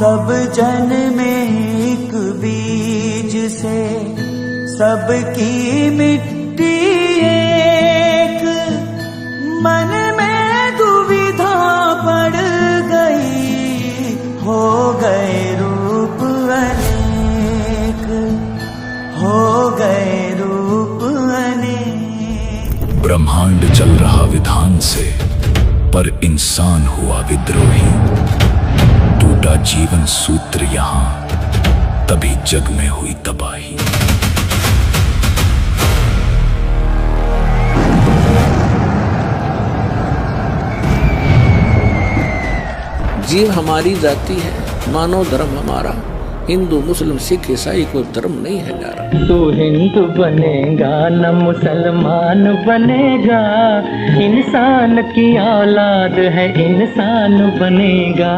सब जन में एक बीज से सबकी मिट्टी एक, मन में दुविधा पड़ गई, हो गए रूप अनेक, हो गए रूप अनेक। ब्रह्मांड चल रहा विधान से, पर इंसान हुआ विद्रोही। टूटा जीवन सूत्र यहाँ, तभी जग में हुई तबाही। जीव हमारी जाति है, मानव धर्म हमारा। हिंदू मुस्लिम सिख ईसाई कोई धर्म नहीं है यार। तू हिंदू बनेगा न मुसलमान बनेगा, इंसान की औलाद है इंसान बनेगा।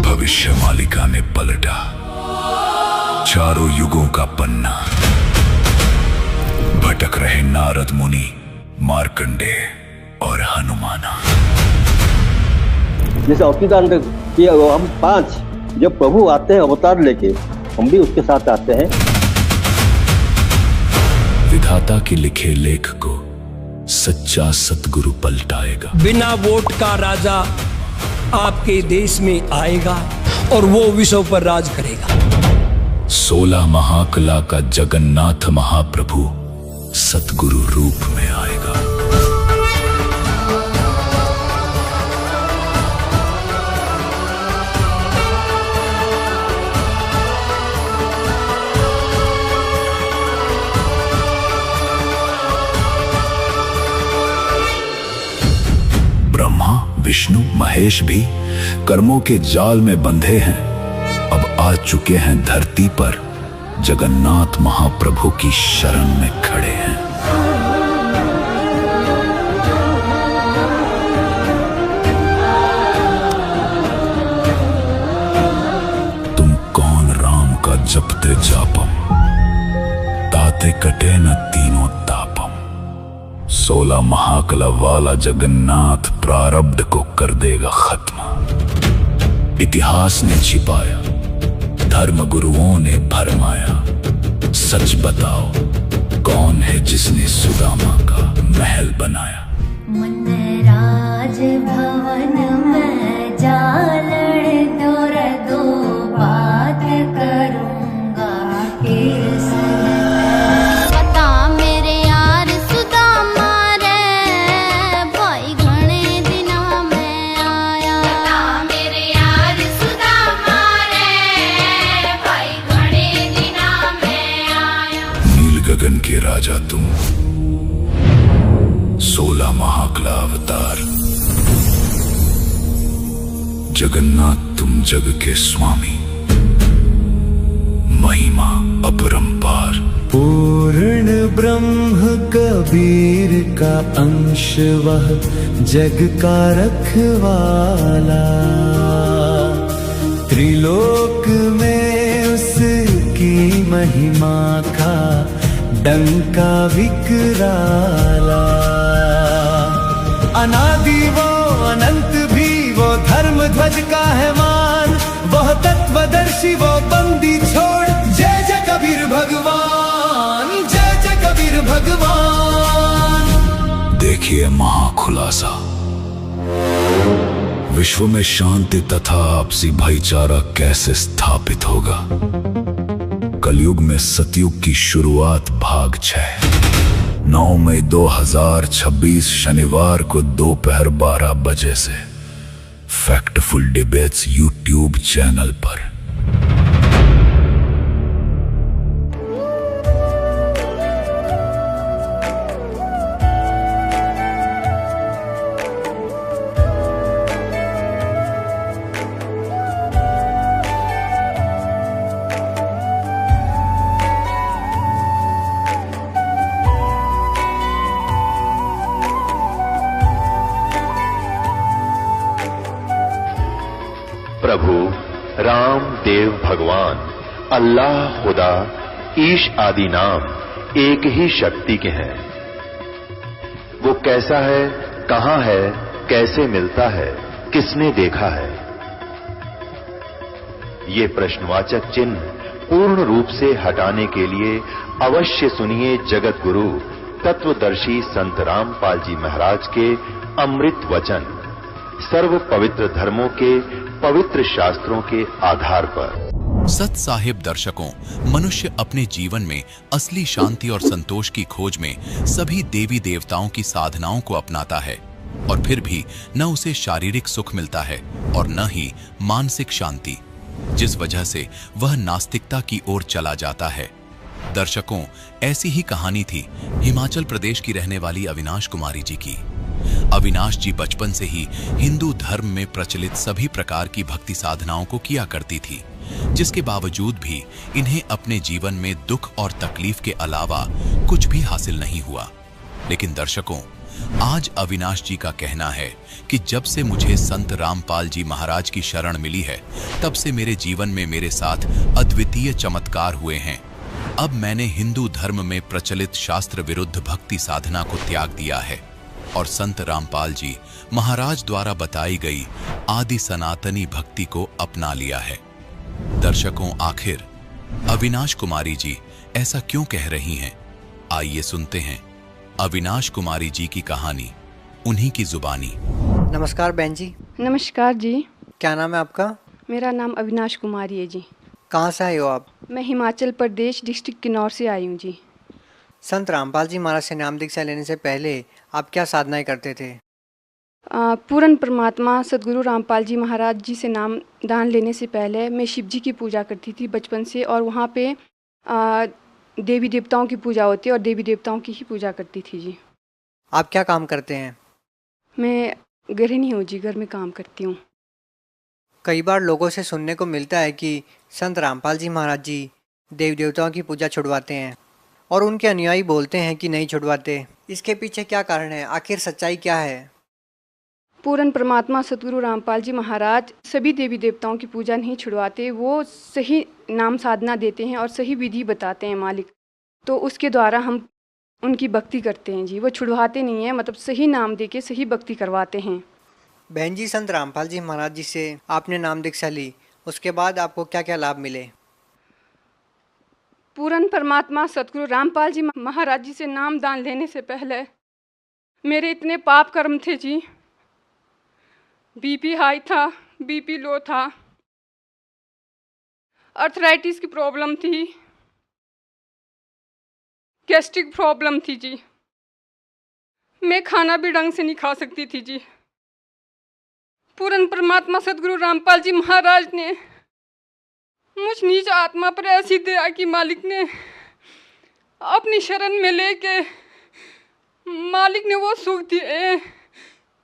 भविष्य मालिका ने पलटा चारों युगों का पन्ना। भटक रहे नारद मुनि, मार्कंडेय और हनुमाना। जैसे अवतार किया हम 5 जब प्रभु आते हैं अवतार लेके, हम भी उसके साथ आते हैं। विधाता के लिखे लेख को सच्चा सतगुरु पलटाएगा। बिना वोट का राजा आपके देश में आएगा और वो विश्व पर राज करेगा। 16 महाकला का जगन्नाथ महाप्रभु सतगुरु रूप में आएगा। ब्रह्मा विष्णु महेश भी कर्मों के जाल में बंधे हैं। अब आ चुके हैं धरती पर, जगन्नाथ महाप्रभु की शरण में खड़े हैं। तुम कौन राम का जपते जापम, ताते कटे न तीनों तापम। 16 महाकला वाला जगन्नाथ प्रारब्ध को कर देगा खत्म। इतिहास ने छिपाया, धर्म गुरुओं ने भरमाया। सच बताओ कौन है जिसने सुदामा का महल बनाया। राज भवन में जालड़ दो बात करूंगा। बता मेरे यार सुदामा रे, भाई घणे दिना में आया। बता मेरे यार सुदामा रे, भाई घणे दिना में आया। नील गगन के राजा तुम, 16 महाकला अवतार। जगन्नाथ तुम जग के स्वामी, महिमा अपरंपार। पूर्ण ब्रह्म कबीर का अंश वह, जग का रखवाला। त्रिलोक में उसकी महिमा का डंका विकराला। अनादि वो अनंत भी, वो धर्म ध्वज का है मान। वह तत्वदर्शी वो बंदी छोड़, जय जय कबीर भगवान, जय जय कबीर भगवान। देखिए महाखुलासा, विश्व में शांति तथा आपसी भाईचारा कैसे स्थापित होगा। कलयुग में सतयुग की शुरुआत भाग 6, 9 मई 2026 शनिवार को दोपहर 12 बजे से फैक्टफुल डिबेट्स यूट्यूब चैनल पर। प्रभु राम देव भगवान अल्लाह खुदा ईश आदि नाम एक ही शक्ति के हैं। वो कैसा है, कहां है, कैसे मिलता है, किसने देखा है। ये प्रश्नवाचक चिन्ह पूर्ण रूप से हटाने के लिए अवश्य सुनिए जगत गुरु तत्वदर्शी संत रामपाल जी महाराज के अमृत वचन, सर्व पवित्र धर्मों के पवित्र शास्त्रों के आधार पर। सत साहिब दर्शकों, मनुष्य अपने जीवन में असली शांति और संतोष की खोज में सभी देवी देवताओं की साधनाओं को अपनाता है और फिर भी न उसे शारीरिक सुख मिलता है और न ही मानसिक शांति, जिस वजह से वह नास्तिकता की ओर चला जाता है। दर्शकों, ऐसी ही कहानी थी हिमाचल प्रदेश की रहने वाली अविनाश कुमारी जी की। अविनाश जी बचपन से ही हिंदू धर्म में प्रचलित सभी प्रकार की भक्ति साधनाओं को किया करती थी, जिसके बावजूद भी इन्हें अपने जीवन में दुख और तकलीफ के अलावा कुछ भी हासिल नहीं हुआ। लेकिन दर्शकों, आज अविनाश जी का कहना है कि जब से मुझे संत रामपाल जी महाराज की शरण मिली है, तब से मेरे जीवन में मेरे साथ अद्वितीय चमत्कार हुए हैं। अब मैंने हिंदू धर्म में प्रचलित शास्त्र विरुद्ध भक्ति साधना को त्याग दिया है और संत रामपाल जी महाराज द्वारा बताई गई आदि सनातनी भक्ति को अपना लिया है। दर्शकों, आखिर अविनाश कुमारी जी ऐसा क्यों कह रही हैं? आइए सुनते हैं अविनाश कुमारी जी की कहानी, उन्हीं की जुबानी। नमस्कार बहन जी। नमस्कार जी। क्या नाम है आपका? मेरा नाम अविनाश कुमारी है जी। कहाँ से आए हो आप? मैं हिमाचल प्रदेश डिस्ट्रिक्ट किन्नौर से आई हूँ जी। संत रामपाल जी महाराज से नाम दीक्षा लेने से पहले आप क्या साधनाएं करते थे? पूर्ण परमात्मा सदगुरु रामपाल जी महाराज जी से नाम दान लेने से पहले मैं शिव जी की पूजा करती थी बचपन से, और वहाँ पे देवी देवताओं की पूजा होती है और देवी देवताओं की ही पूजा करती थी जी। आप क्या काम करते हैं? मैं गृहिणी हूँ जी, घर में काम करती हूँ। कई बार लोगों से सुनने को मिलता है कि संत रामपाल जी महाराज जी देवी देवताओं की पूजा छुड़वाते हैं और उनके अनुयायी बोलते हैं कि नहीं छुड़वाते। इसके पीछे क्या कारण है? आखिर सच्चाई क्या है? पूर्ण परमात्मा सतगुरु रामपाल जी महाराज सभी देवी देवताओं की पूजा नहीं छुड़वाते। वो सही नाम साधना देते हैं और सही विधि बताते हैं मालिक, तो उसके द्वारा हम उनकी भक्ति करते हैं जी। वो छुड़वाते नहीं हैं, मतलब सही नाम देके सही भक्ति करवाते हैं। बहन जी, संत रामपाल जी महाराज जी से आपने नाम दीक्षा ली, उसके बाद आपको क्या क्या लाभ मिले? पूर्ण परमात्मा सतगुरु रामपाल जी महाराज जी से नाम दान लेने से पहले मेरे इतने पाप कर्म थे जी। बीपी हाई था, बीपी लो था, अर्थराइटिस की प्रॉब्लम थी, गैस्ट्रिक प्रॉब्लम थी जी। मैं खाना भी ढंग से नहीं खा सकती थी जी। पूर्ण परमात्मा सदगुरु रामपाल जी महाराज ने मुझ नीच आत्मा पर ऐसी दया की मालिक ने अपनी शरण में लेके मालिक ने वो सुख दिए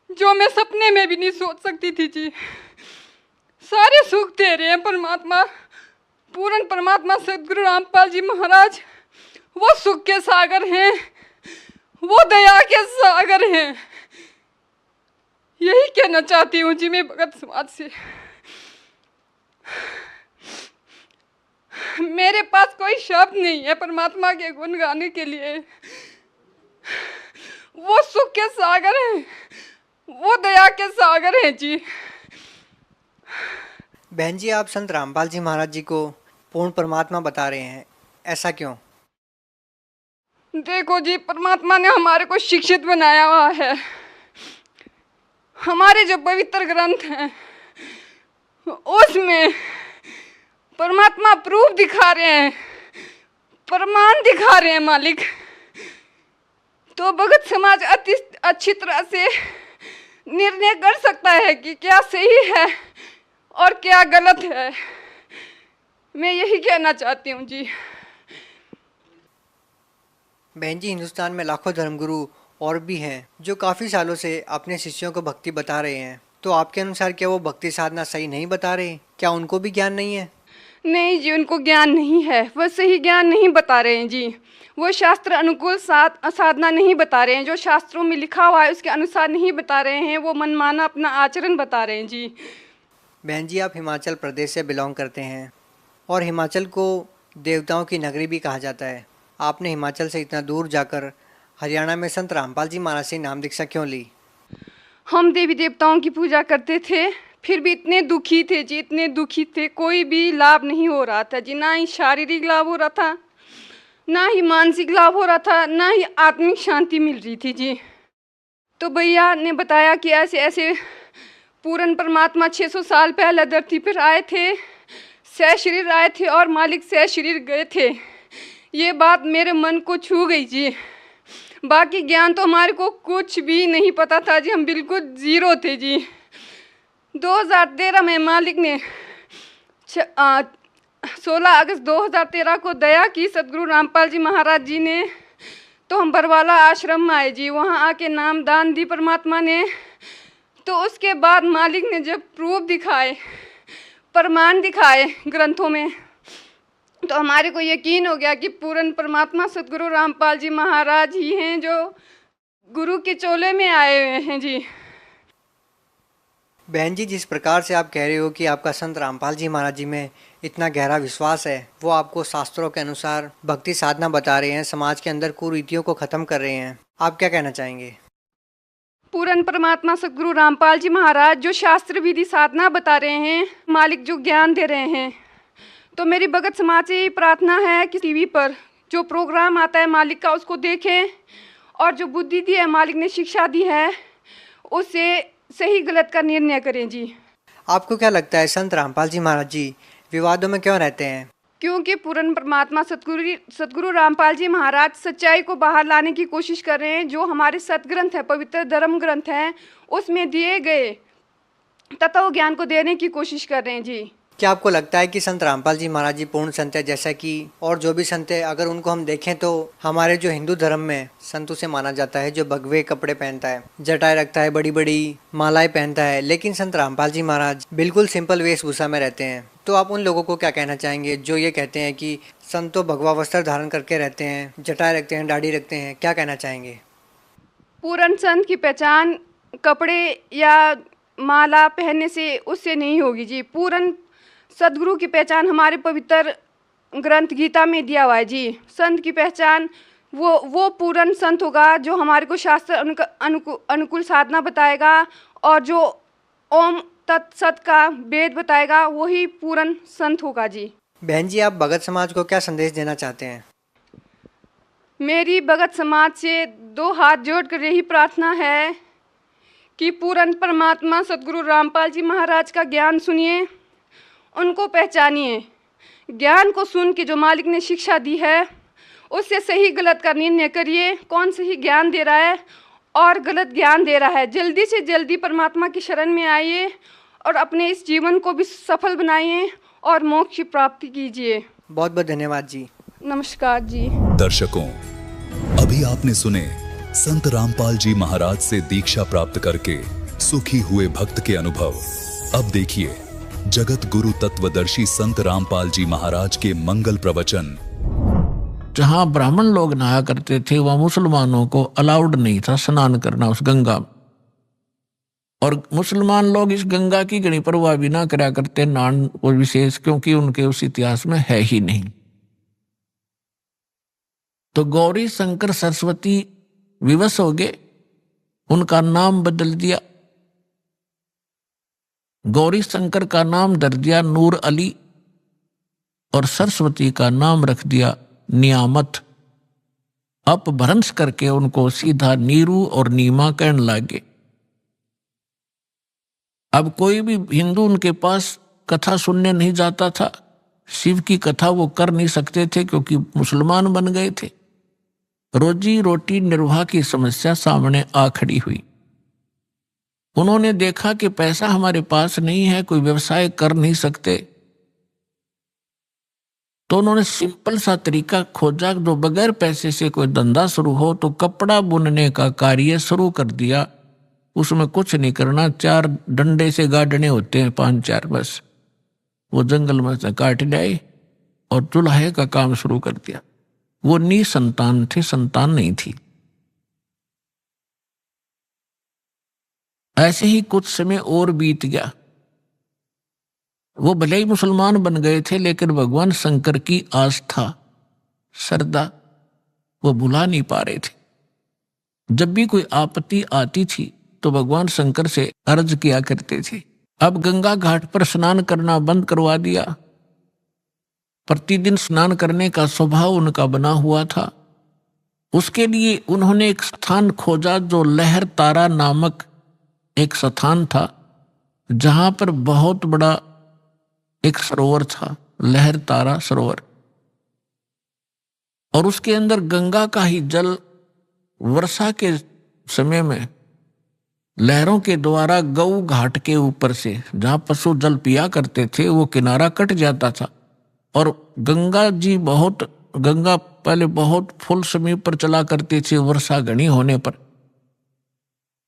जो मैं सपने में भी नहीं सोच सकती थी जी। सारे सुख दे रहे हैं परमात्मा, पूर्ण परमात्मा सदगुरु रामपाल जी महाराज। वो सुख के सागर हैं, वो दया के सागर हैं। यही कहना चाहती हूँ जी मैं भगत समाज से। मेरे पास कोई शब्द नहीं है परमात्मा के गुण गाने के लिए। वो सुख के सागर हैं, वो दया के सागर हैं जी। बहन जी, आप संत रामपाल जी महाराज जी को पूर्ण परमात्मा बता रहे हैं, ऐसा क्यों? देखो जी, परमात्मा ने हमारे को शिक्षित बनाया हुआ है। हमारे जो पवित्र ग्रंथ हैं उसमें परमात्मा प्रूफ दिखा रहे हैं, प्रमाण दिखा रहे हैं मालिक। तो भगत समाज अति अच्छी तरह से निर्णय कर सकता है कि क्या सही है और क्या गलत है। मैं यही कहना चाहती हूँ जी। बहन जी, हिंदुस्तान में लाखों धर्मगुरु और भी हैं जो काफ़ी सालों से अपने शिष्यों को भक्ति बता रहे हैं, तो आपके अनुसार क्या वो भक्ति साधना सही नहीं बता रहे? क्या उनको भी ज्ञान नहीं है? नहीं जी, उनको ज्ञान नहीं है, वो सही ज्ञान नहीं बता रहे हैं जी। वो शास्त्र अनुकूल साधना नहीं बता रहे हैं, जो शास्त्रों में लिखा हुआ है उसके अनुसार नहीं बता रहे हैं। वो मनमाना अपना आचरण बता रहे हैं जी। बहन जी, आप हिमाचल प्रदेश से बिलोंग करते हैं और हिमाचल को देवताओं की नगरी भी कहा जाता है। आपने हिमाचल से इतना दूर जाकर हरियाणा में संत रामपाल जी महाराज से नाम दीक्षा क्यों ली? हम देवी देवताओं की पूजा करते थे, फिर भी इतने दुखी थे जी, इतने दुखी थे, कोई भी लाभ नहीं हो रहा था जी। ना ही शारीरिक लाभ हो रहा था, ना ही मानसिक लाभ हो रहा था, ना ही आत्मिक शांति मिल रही थी जी। तो भैया ने बताया कि ऐसे ऐसे पूर्ण परमात्मा 600 साल पहले धरती पर आए थे, सह शरीर आए थे और मालिक सह शरीर गए थे। ये बात मेरे मन को छू गई जी। बाकी ज्ञान तो हमारे को कुछ भी नहीं पता था जी, हम बिल्कुल ज़ीरो थे जी। 2013 में मालिक ने 16 अगस्त 2013 को दया की सदगुरु रामपाल जी महाराज जी ने, तो हम बरवाला आश्रम में आए जी। वहाँ आके नाम दान दी परमात्मा ने। तो उसके बाद मालिक ने जब प्रूफ दिखाए, प्रमाण दिखाए ग्रंथों में, तो हमारे को यकीन हो गया कि पूर्ण परमात्मा सदगुरु रामपाल जी महाराज ही हैं जो गुरु के चोले में आए हुए हैं जी। बहन जी, जिस प्रकार से आप कह रहे हो कि आपका संत रामपाल जी महाराज जी में इतना गहरा विश्वास है, वो आपको शास्त्रों के अनुसार भक्ति साधना बता रहे हैं, समाज के अंदर कुरीतियों को खत्म कर रहे हैं, आप क्या कहना चाहेंगे? पूर्ण परमात्मा सदगुरु रामपाल जी महाराज जो शास्त्र विधि साधना बता रहे हैं, मालिक जो ज्ञान दे रहे हैं, तो मेरी भगत समाज से यही प्रार्थना है कि टीवी पर जो प्रोग्राम आता है मालिक का, उसको देखें और जो बुद्धि दी है, मालिक ने शिक्षा दी है, उससे सही गलत का निर्णय करें जी। आपको क्या लगता है संत रामपाल जी महाराज जी विवादों में क्यों रहते हैं? क्योंकि पूर्ण परमात्मा सदगुरु रामपाल जी महाराज सच्चाई को बाहर लाने की कोशिश कर रहे हैं। जो हमारे सतग्रंथ है, पवित्र धर्म ग्रंथ हैं, उसमें दिए गए तत्व ज्ञान को देने की कोशिश कर रहे हैं जी। क्या आपको लगता है कि संत रामपाल जी महाराज जी पूर्ण संत है, जैसा कि और जो भी संत है, अगर उनको हम देखें तो हमारे जो हिंदू धर्म में संत उसे माना जाता है जो भगवे कपड़े पहनता है, जटाएं रखता है, बड़ी बड़ी मालाएं पहनता है, लेकिन संत रामपाल जी महाराज बिल्कुल सिंपल वेशभूषा में रहते हैं। तो आप उन लोगों को क्या कहना चाहेंगे जो ये कहते हैं कि संत तो भगवा वस्त्र धारण करके रहते हैं, जटाएं रखते हैं, दाढ़ी रखते हैं, क्या कहना चाहेंगे? पूर्ण संत की पहचान कपड़े या माला पहनने से उससे नहीं होगी जी। पूर्ण सदगुरु की पहचान हमारे पवित्र ग्रंथ गीता में दिया हुआ है जी। संत की पहचान वो पूर्ण संत होगा जो हमारे को शास्त्र अनुकूल साधना बताएगा और जो ओम तत्सत का वेद बताएगा, वही पूर्ण संत होगा जी। बहन जी, आप भगत समाज को क्या संदेश देना चाहते हैं? मेरी भगत समाज से 2 हाथ जोड़कर यही प्रार्थना है कि पूर्ण परमात्मा सदगुरु रामपाल जी महाराज का ज्ञान सुनिए, उनको पहचानिए। ज्ञान को सुन के जो मालिक ने शिक्षा दी है, उससे सही गलत का निर्णय करिए। कौन सही ज्ञान दे रहा है और गलत ज्ञान दे रहा है, जल्दी से जल्दी परमात्मा की शरण में आइए और अपने इस जीवन को भी सफल बनाइए और मोक्ष की प्राप्ति कीजिए। बहुत बहुत धन्यवाद जी। नमस्कार जी। दर्शकों, अभी आपने सुने संत रामपाल जी महाराज से दीक्षा प्राप्त करके सुखी हुए भक्त के अनुभव। अब देखिए जगत गुरु तत्वदर्शी संत रामपाल जी महाराज के मंगल प्रवचन। जहां ब्राह्मण लोग नहाया करते थे, वहां मुसलमानों को अलाउड नहीं था स्नान करना उस गंगा में, और मुसलमान लोग इस गंगा की गणी परवाह भी ना करा करते नहान को विशेष, क्योंकि उनके उस इतिहास में है ही नहीं। तो गौरी शंकर सरस्वती विवश हो गए, उनका नाम बदल दिया। गौरी शंकर का नाम धर दिया नूर अली और सरस्वती का नाम रख दिया नियामत। अपभ्रंश करके उनको सीधा नीरू और नीमा कहने लगे। अब कोई भी हिंदू उनके पास कथा सुनने नहीं जाता था। शिव की कथा वो कर नहीं सकते थे क्योंकि मुसलमान बन गए थे। रोजी रोटी निर्वाह की समस्या सामने आ खड़ी हुई। उन्होंने देखा कि पैसा हमारे पास नहीं है, कोई व्यवसाय कर नहीं सकते, तो उन्होंने सिंपल सा तरीका खोजा जो बगैर पैसे से कोई धंधा शुरू हो। तो कपड़ा बुनने का कार्य शुरू कर दिया। उसमें कुछ नहीं करना, 4 डंडे से गाड़ने होते हैं, 5-4 बस। वो जंगल में से काट लाए और चूल्हे का काम शुरू कर दिया। वो निसंतान थे, संतान नहीं थी। ऐसे ही कुछ समय और बीत गया। वो भले ही मुसलमान बन गए थे, लेकिन भगवान शंकर की आस्था श्रद्धा वो भुला नहीं पा रहे थे। जब भी कोई आपत्ति आती थी तो भगवान शंकर से अर्ज किया करते थे अब गंगा घाट पर स्नान करना बंद करवा दिया। प्रतिदिन स्नान करने का स्वभाव उनका बना हुआ था। उसके लिए उन्होंने एक स्थान खोजा जो लहर तारा नामक एक स्थान था, जहां पर बहुत बड़ा एक सरोवर था, लहर तारा सरोवर, और उसके अंदर गंगा का ही जल वर्षा के समय में लहरों के द्वारा गऊ घाट के ऊपर से, जहां पशु जल पिया करते थे, वो किनारा कट जाता था और गंगा पहले बहुत फुल समय पर चला करती थी वर्षा घनी होने पर,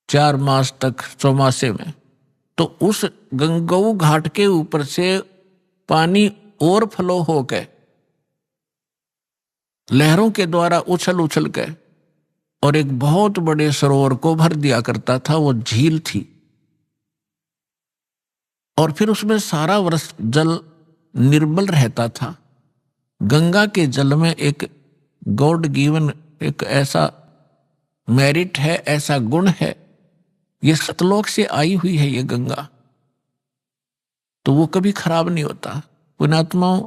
4 मास तक चौमासे में। तो उस गंगऊ घाट के ऊपर से पानी ओवरफ्लो हो गए, लहरों के द्वारा उछल उछल के, और एक बहुत बड़े सरोवर को भर दिया करता था। वो झील थी और फिर उसमें सारा वर्ष जल निर्मल रहता था। गंगा के जल में एक गॉड गिवन एक ऐसा मेरिट है, ऐसा गुण है, ये सतलोक से आई हुई है ये गंगा, तो वो कभी खराब नहीं होता। पुण्यात्माओं,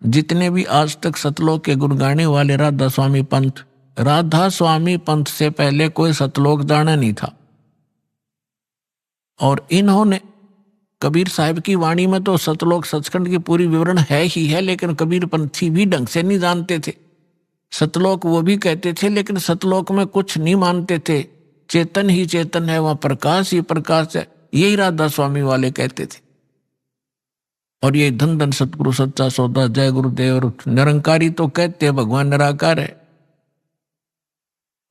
जितने भी आज तक सतलोक के गुण गाने वाले राधा स्वामी पंथ से पहले कोई सतलोक जाना नहीं था। और इन्होंने कबीर साहब की वाणी में तो सतलोक सचखंड की पूरी विवरण है ही है, लेकिन कबीर पंथी भी ढंग से नहीं जानते थे। सतलोक वो भी कहते थे, लेकिन सतलोक में कुछ नहीं मानते थे। चेतन ही चेतन है, वहां प्रकाश ही प्रकाश है, यही राधा स्वामी वाले कहते थे। और ये धन धन सतगुरु सच्चा सौदा, जय गुरुदेव, और निरंकारी तो कहते हैं भगवान निराकार है।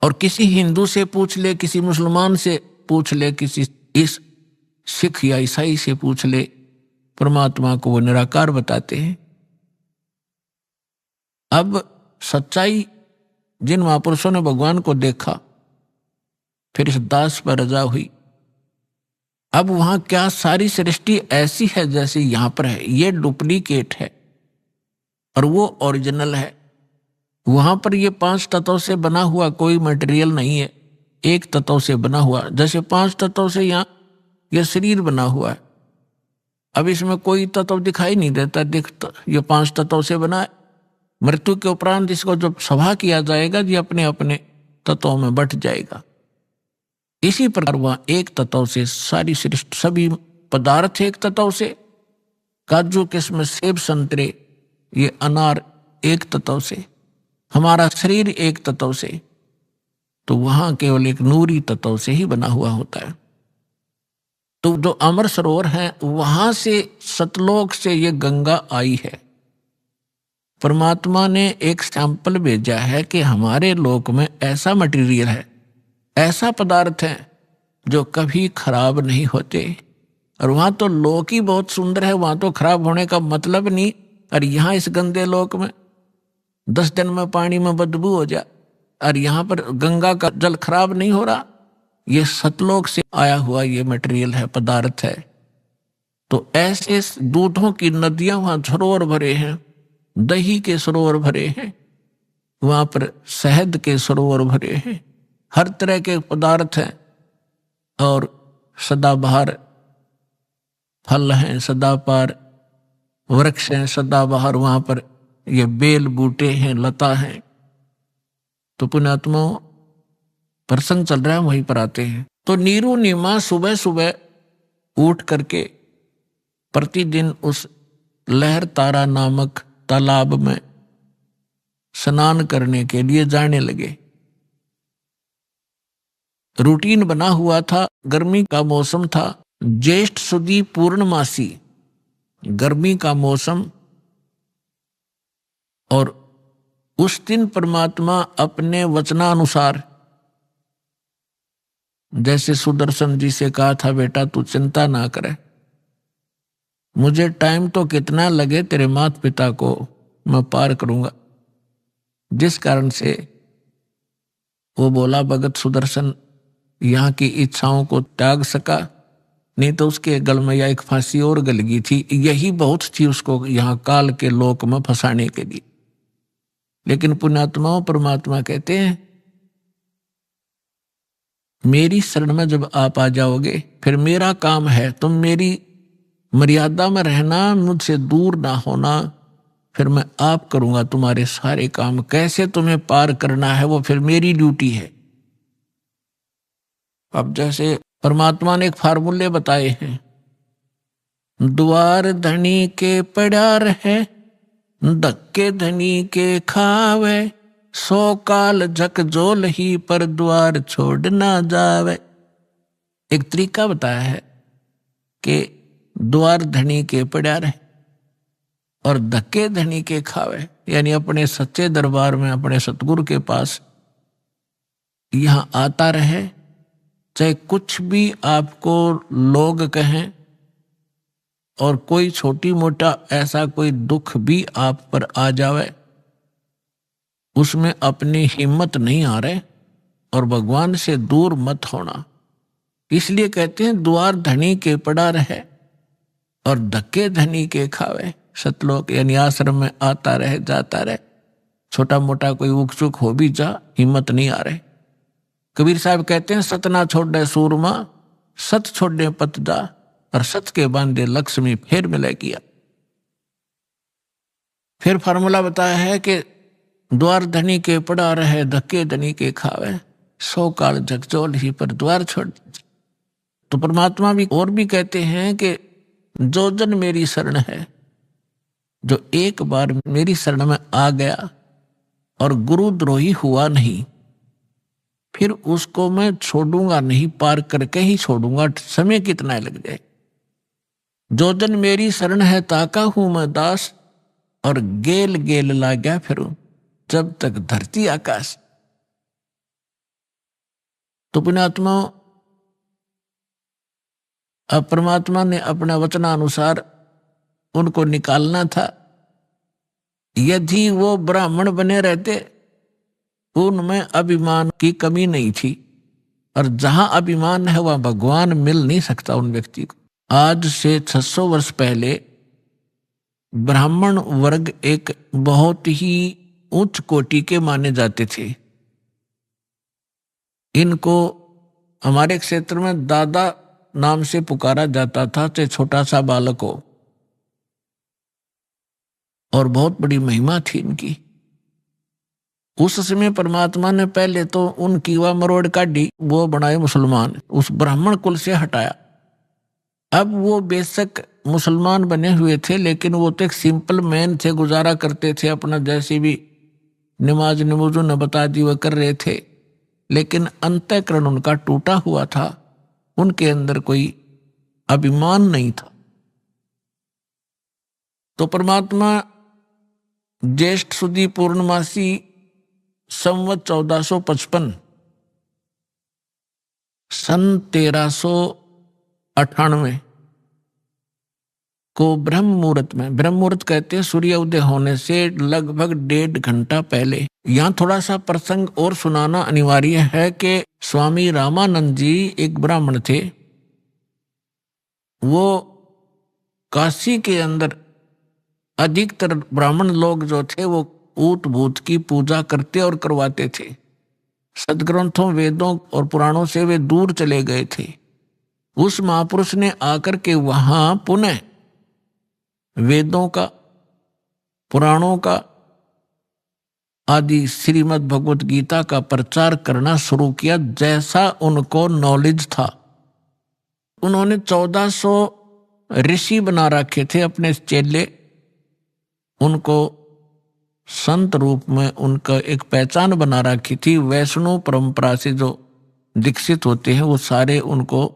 और किसी हिंदू से पूछ ले, किसी मुसलमान से पूछ ले, किसी इस सिख या ईसाई से पूछ ले, परमात्मा को वो निराकार बताते हैं। अब सच्चाई, जिन महापुरुषों ने भगवान को देखा, फिर इस दास पर रजा हुई। अब वहां क्या सारी सृष्टि ऐसी है जैसे यहां पर है? ये डुप्लीकेट है और वो ओरिजिनल है। वहां पर ये 5 तत्वों से बना हुआ कोई मटेरियल नहीं है, एक तत्व से बना हुआ। जैसे 5 तत्वों से यहाँ यह शरीर बना हुआ है, अब इसमें कोई तत्व दिखाई नहीं देता, दिखता ये 5 तत्वों से बना है। मृत्यु के उपरांत इसको जब सभा किया जाएगा, ये अपने अपने तत्वों में बट जाएगा। इसी प्रकार वहां एक तत्व से सारी सृष्टि, सभी पदार्थ एक तत्व से, काजू किस्म सेब संतरे ये अनार एक तत्व से, हमारा शरीर एक तत्व से, तो वहां केवल एक नूरी तत्व से ही बना हुआ होता है। तो जो अमर सरोवर है वहां से, सतलोक से ये गंगा आई है। परमात्मा ने एक सैंपल भेजा है कि हमारे लोक में ऐसा मटेरियल है, ऐसा पदार्थ है जो कभी खराब नहीं होते। और वहां तो लोक ही बहुत सुंदर है, वहां तो खराब होने का मतलब नहीं। और यहाँ इस गंदे लोक में 10 दिन में पानी में बदबू हो जाए, और यहाँ पर गंगा का जल खराब नहीं हो रहा। ये सतलोक से आया हुआ ये मटेरियल है, पदार्थ है। तो ऐसे दूधों की नदियां वहां सरोवर भरे हैं, दही के सरोवर भरे हैं, वहां पर शहद के सरोवर भरे हैं, हर तरह के पदार्थ हैं। और सदाबहार फल हैं, सदाबहार वृक्ष हैं, सदाबहार वहां पर ये बेल बूटे हैं, लता हैं। तो पुण्यात्माओं, प्रसंग चल रहा है, वहीं पर आते हैं। तो नीरू नीमा सुबह सुबह उठ करके प्रतिदिन उस लहर तारा नामक तालाब में स्नान करने के लिए जाने लगे। रूटीन बना हुआ था, गर्मी का मौसम था, ज्येष्ठ सुदी पूर्णमासी, गर्मी का मौसम। और उस दिन परमात्मा अपने वचनानुसार, जैसे सुदर्शन जी से कहा था, बेटा तू चिंता ना करे, मुझे टाइम तो कितना लगे तेरे माता पिता को मैं पार करूंगा। जिस कारण से वो बोला भगत सुदर्शन यहाँ की इच्छाओं को त्याग सका, नहीं तो उसके गल में या एक फांसी और गल गई थी। यही बहुत थी उसको यहाँ काल के लोक में फंसाने के लिए। लेकिन पुण्यात्माओं, परमात्मा कहते हैं मेरी शरण में जब आप आ जाओगे, फिर मेरा काम है तुम मेरी मर्यादा में रहना, मुझसे दूर ना होना, फिर मैं आप करूंगा तुम्हारे सारे काम। कैसे तुम्हें पार करना है वो फिर मेरी ड्यूटी है। अब जैसे परमात्मा ने एक फार्मूले बताए हैं, द्वार धनी के पड़ा रहे, धक्के धनी के खावे, 100 काल झकझोल ही पर द्वार छोड़ ना जावे। एक तरीका बताया है कि द्वार धनी के पड़ा रहे और धक्के धनी के खावे, यानी अपने सच्चे दरबार में, अपने सतगुरु के पास यहां आता रहे, चाहे कुछ भी आपको लोग कहें और कोई छोटी मोटा ऐसा कोई दुख भी आप पर आ जावे, उसमें अपनी हिम्मत नहीं आ रहे और भगवान से दूर मत होना। इसलिए कहते हैं द्वार धनी के पड़ा रहे और धक्के धनी के खावे। सतलोक यानी आश्रम में आता रहे जाता रहे, छोटा मोटा कोई उक चुक हो भी जा, हिम्मत नहीं आ रहे। कबीर साहब कहते हैं सत ना छोड़े सूरमा, सत छोड़े पत जा, और सत के बांधे लक्ष्मी फिर मिले किया। फिर फार्मूला बताया है कि द्वार धनी के पड़ा रहे, धक्के धनी के खावे, 100 काल झकझोल ही पर द्वार छोड़। तो परमात्मा भी और भी कहते हैं कि जो जन मेरी शरण है, जो एक बार मेरी शरण में आ गया और गुरुद्रोही हुआ नहीं, फिर उसको मैं छोड़ूंगा नहीं, पार करके ही छोड़ूंगा, समय कितना लग जाए। जो जन मेरी शरण है ताका हूं मैं दास, और गेल गेल ला गया फिरूं जब तक धरती आकाश। तो पुण्यात्मा, अब परमात्मा ने अपना वचनानुसार उनको निकालना था। यदि वो ब्राह्मण बने रहते, उनमें अभिमान की कमी नहीं थी, और जहां अभिमान है वहां भगवान मिल नहीं सकता उन व्यक्ति को। आज से 600 वर्ष पहले ब्राह्मण वर्ग एक बहुत ही उच्च कोटि के माने जाते थे। इनको हमारे क्षेत्र में दादा नाम से पुकारा जाता था, चाहे छोटा सा बालक हो, और बहुत बड़ी महिमा थी इनकी। उस समय परमात्मा ने पहले तो उनकी वह मरोड़ काटी, वो बनाए मुसलमान, उस ब्राह्मण कुल से हटाया। अब वो बेशक मुसलमान बने हुए थे, लेकिन वो तो एक सिंपल मैन थे, गुजारा करते थे अपना, जैसे भी नमाज नमूजों ने बता दी वह कर रहे थे, लेकिन अंतःकरण उनका टूटा हुआ था, उनके अंदर कोई अभिमान नहीं था। तो परमात्मा ज्येष्ठ सुदी पूर्णमासी संवत 1455 सन 1398 को ब्रह्म मुहूर्त में, ब्रह्म मुहूर्त कहते हैं सूर्य उदय होने से लगभग 1.5 घंटा पहले। यहाँ थोड़ा सा प्रसंग और सुनाना अनिवार्य है कि स्वामी रामानंद जी एक ब्राह्मण थे। वो काशी के अंदर अधिकतर ब्राह्मण लोग जो थे वो ऊत भूत की पूजा करते और करवाते थे। सदग्रंथों, वेदों और पुराणों से वे दूर चले गए थे। उस महापुरुष ने आकर के वहां पुनः वेदों का, पुराणों का आदि श्रीमद् भगवत गीता का प्रचार करना शुरू किया, जैसा उनको नॉलेज था। उन्होंने 1400 ऋषि बना रखे थे अपने चेले। उनको संत रूप में उनका एक पहचान बना रखी थी। वैष्णव परंपरा से जो दीक्षित होते हैं वो सारे उनको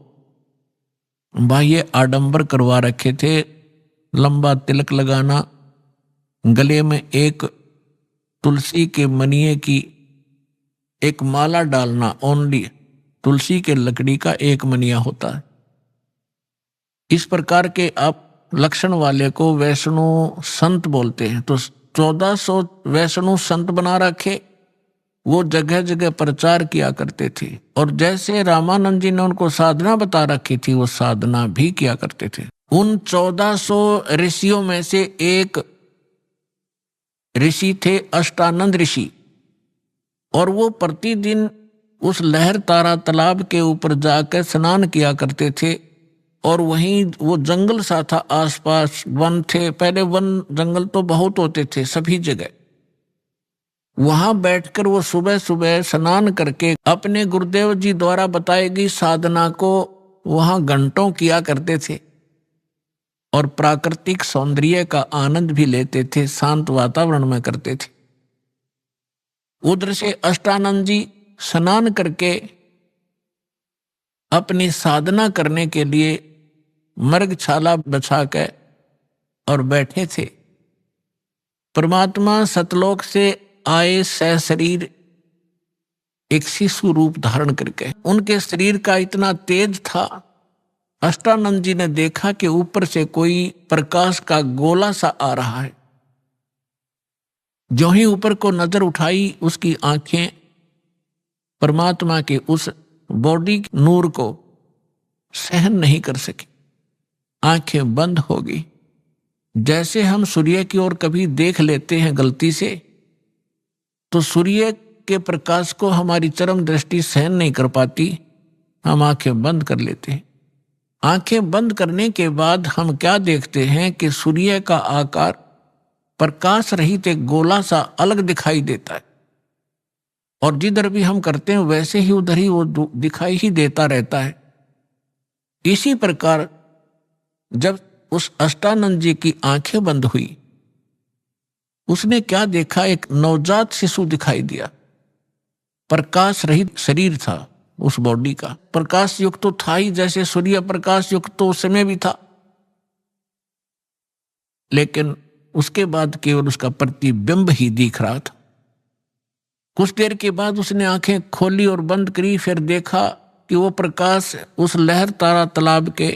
बाह्य आडंबर करवा रखे थे। लंबा तिलक लगाना, गले में एक तुलसी के मनिये की एक माला डालना, ओनली तुलसी के लकड़ी का एक मनिया होता है। इस प्रकार के आप लक्षण वाले को वैष्णव संत बोलते हैं। तो 1400 वैष्णव संत बना रखे, वो जगह जगह प्रचार किया करते थे। और जैसे रामानंद जी ने उनको साधना बता रखी थी, वो साधना भी किया करते थे। उन 1400 ऋषियों में से एक ऋषि थे अष्टानंद ऋषि, और वो प्रतिदिन उस लहर तारा तालाब के ऊपर जाकर स्नान किया करते थे। और वहीं वो जंगल सा था, आसपास वन थे, पहले वन जंगल तो बहुत होते थे सभी जगह। वहां बैठकर वो सुबह सुबह स्नान करके अपने गुरुदेव जी द्वारा बताई गई साधना को वहां घंटों किया करते थे और प्राकृतिक सौंदर्य का आनंद भी लेते थे, शांत वातावरण में करते थे। उधर से अष्टानंद जी स्नान करके अपनी साधना करने के लिए मृगछाला बिछा के और बैठे थे। परमात्मा सतलोक से आए सशरीर एक शिशु रूप धारण करके, उनके शरीर का इतना तेज था, अष्टानंद जी ने देखा कि ऊपर से कोई प्रकाश का गोला सा आ रहा है। जो ही ऊपर को नजर उठाई, उसकी आंखें परमात्मा के उस बॉडी नूर को सहन नहीं कर सकी, आंखें बंद हो गई। जैसे हम सूर्य की ओर कभी देख लेते हैं गलती से, तो सूर्य के प्रकाश को हमारी चरम दृष्टि सहन नहीं कर पाती, हम आंखें बंद कर लेते हैं। आंखें बंद करने के बाद हम क्या देखते हैं कि सूर्य का आकार प्रकाश रहित एक गोला सा अलग दिखाई देता है, और जिधर भी हम करते हैं वैसे ही उधर ही वो दिखाई ही देता रहता है। इसी प्रकार जब उस अष्टानंद जी की आंखें बंद हुई, उसने क्या देखा, एक नवजात शिशु दिखाई दिया। प्रकाश रहित शरीर था उस बॉडी का, प्रकाश युक्त तो था ही, जैसे सूर्य प्रकाश युक्त तो उस समय भी था, लेकिन उसके बाद केवल उसका प्रतिबिंब ही दिख रहा था। कुछ देर के बाद उसने आंखें खोली और बंद करी, फिर देखा कि वो प्रकाश उस लहर तारा तालाब के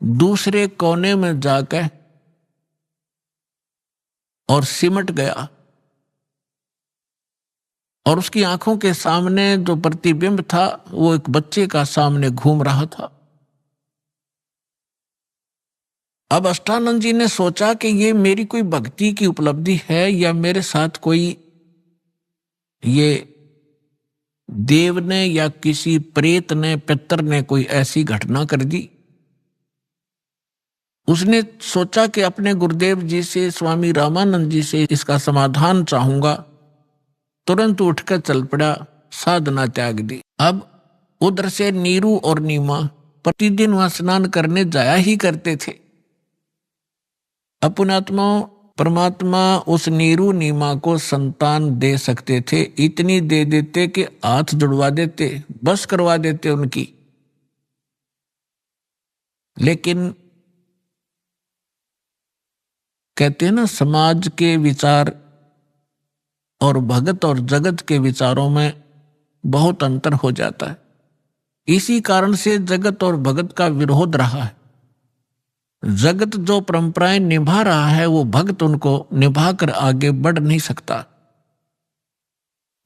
दूसरे कोने में जाकर और सिमट गया, और उसकी आंखों के सामने जो प्रतिबिंब था वो एक बच्चे का सामने घूम रहा था। अब अष्टानंद जी ने सोचा कि ये मेरी कोई भक्ति की उपलब्धि है या मेरे साथ कोई ये देव ने या किसी प्रेत ने, पितर ने कोई ऐसी घटना कर दी। उसने सोचा कि अपने गुरुदेव जी से, स्वामी रामानंद जी से इसका समाधान चाहूंगा। तुरंत उठकर चल पड़ा, साधना त्याग दी। अब उधर से नीरू और नीमा प्रतिदिन वहां स्नान करने जाया ही करते थे। अपनात्मा परमात्मा उस नीरू नीमा को संतान दे सकते थे, इतनी दे देते कि हाथ जुड़वा देते, बस करवा देते उनकी। लेकिन कहते हैं ना, समाज के विचार और भगत और जगत के विचारों में बहुत अंतर हो जाता है। इसी कारण से जगत और भगत का विरोध रहा है। जगत जो परंपराएं निभा रहा है, वो भक्त उनको निभाकर आगे बढ़ नहीं सकता।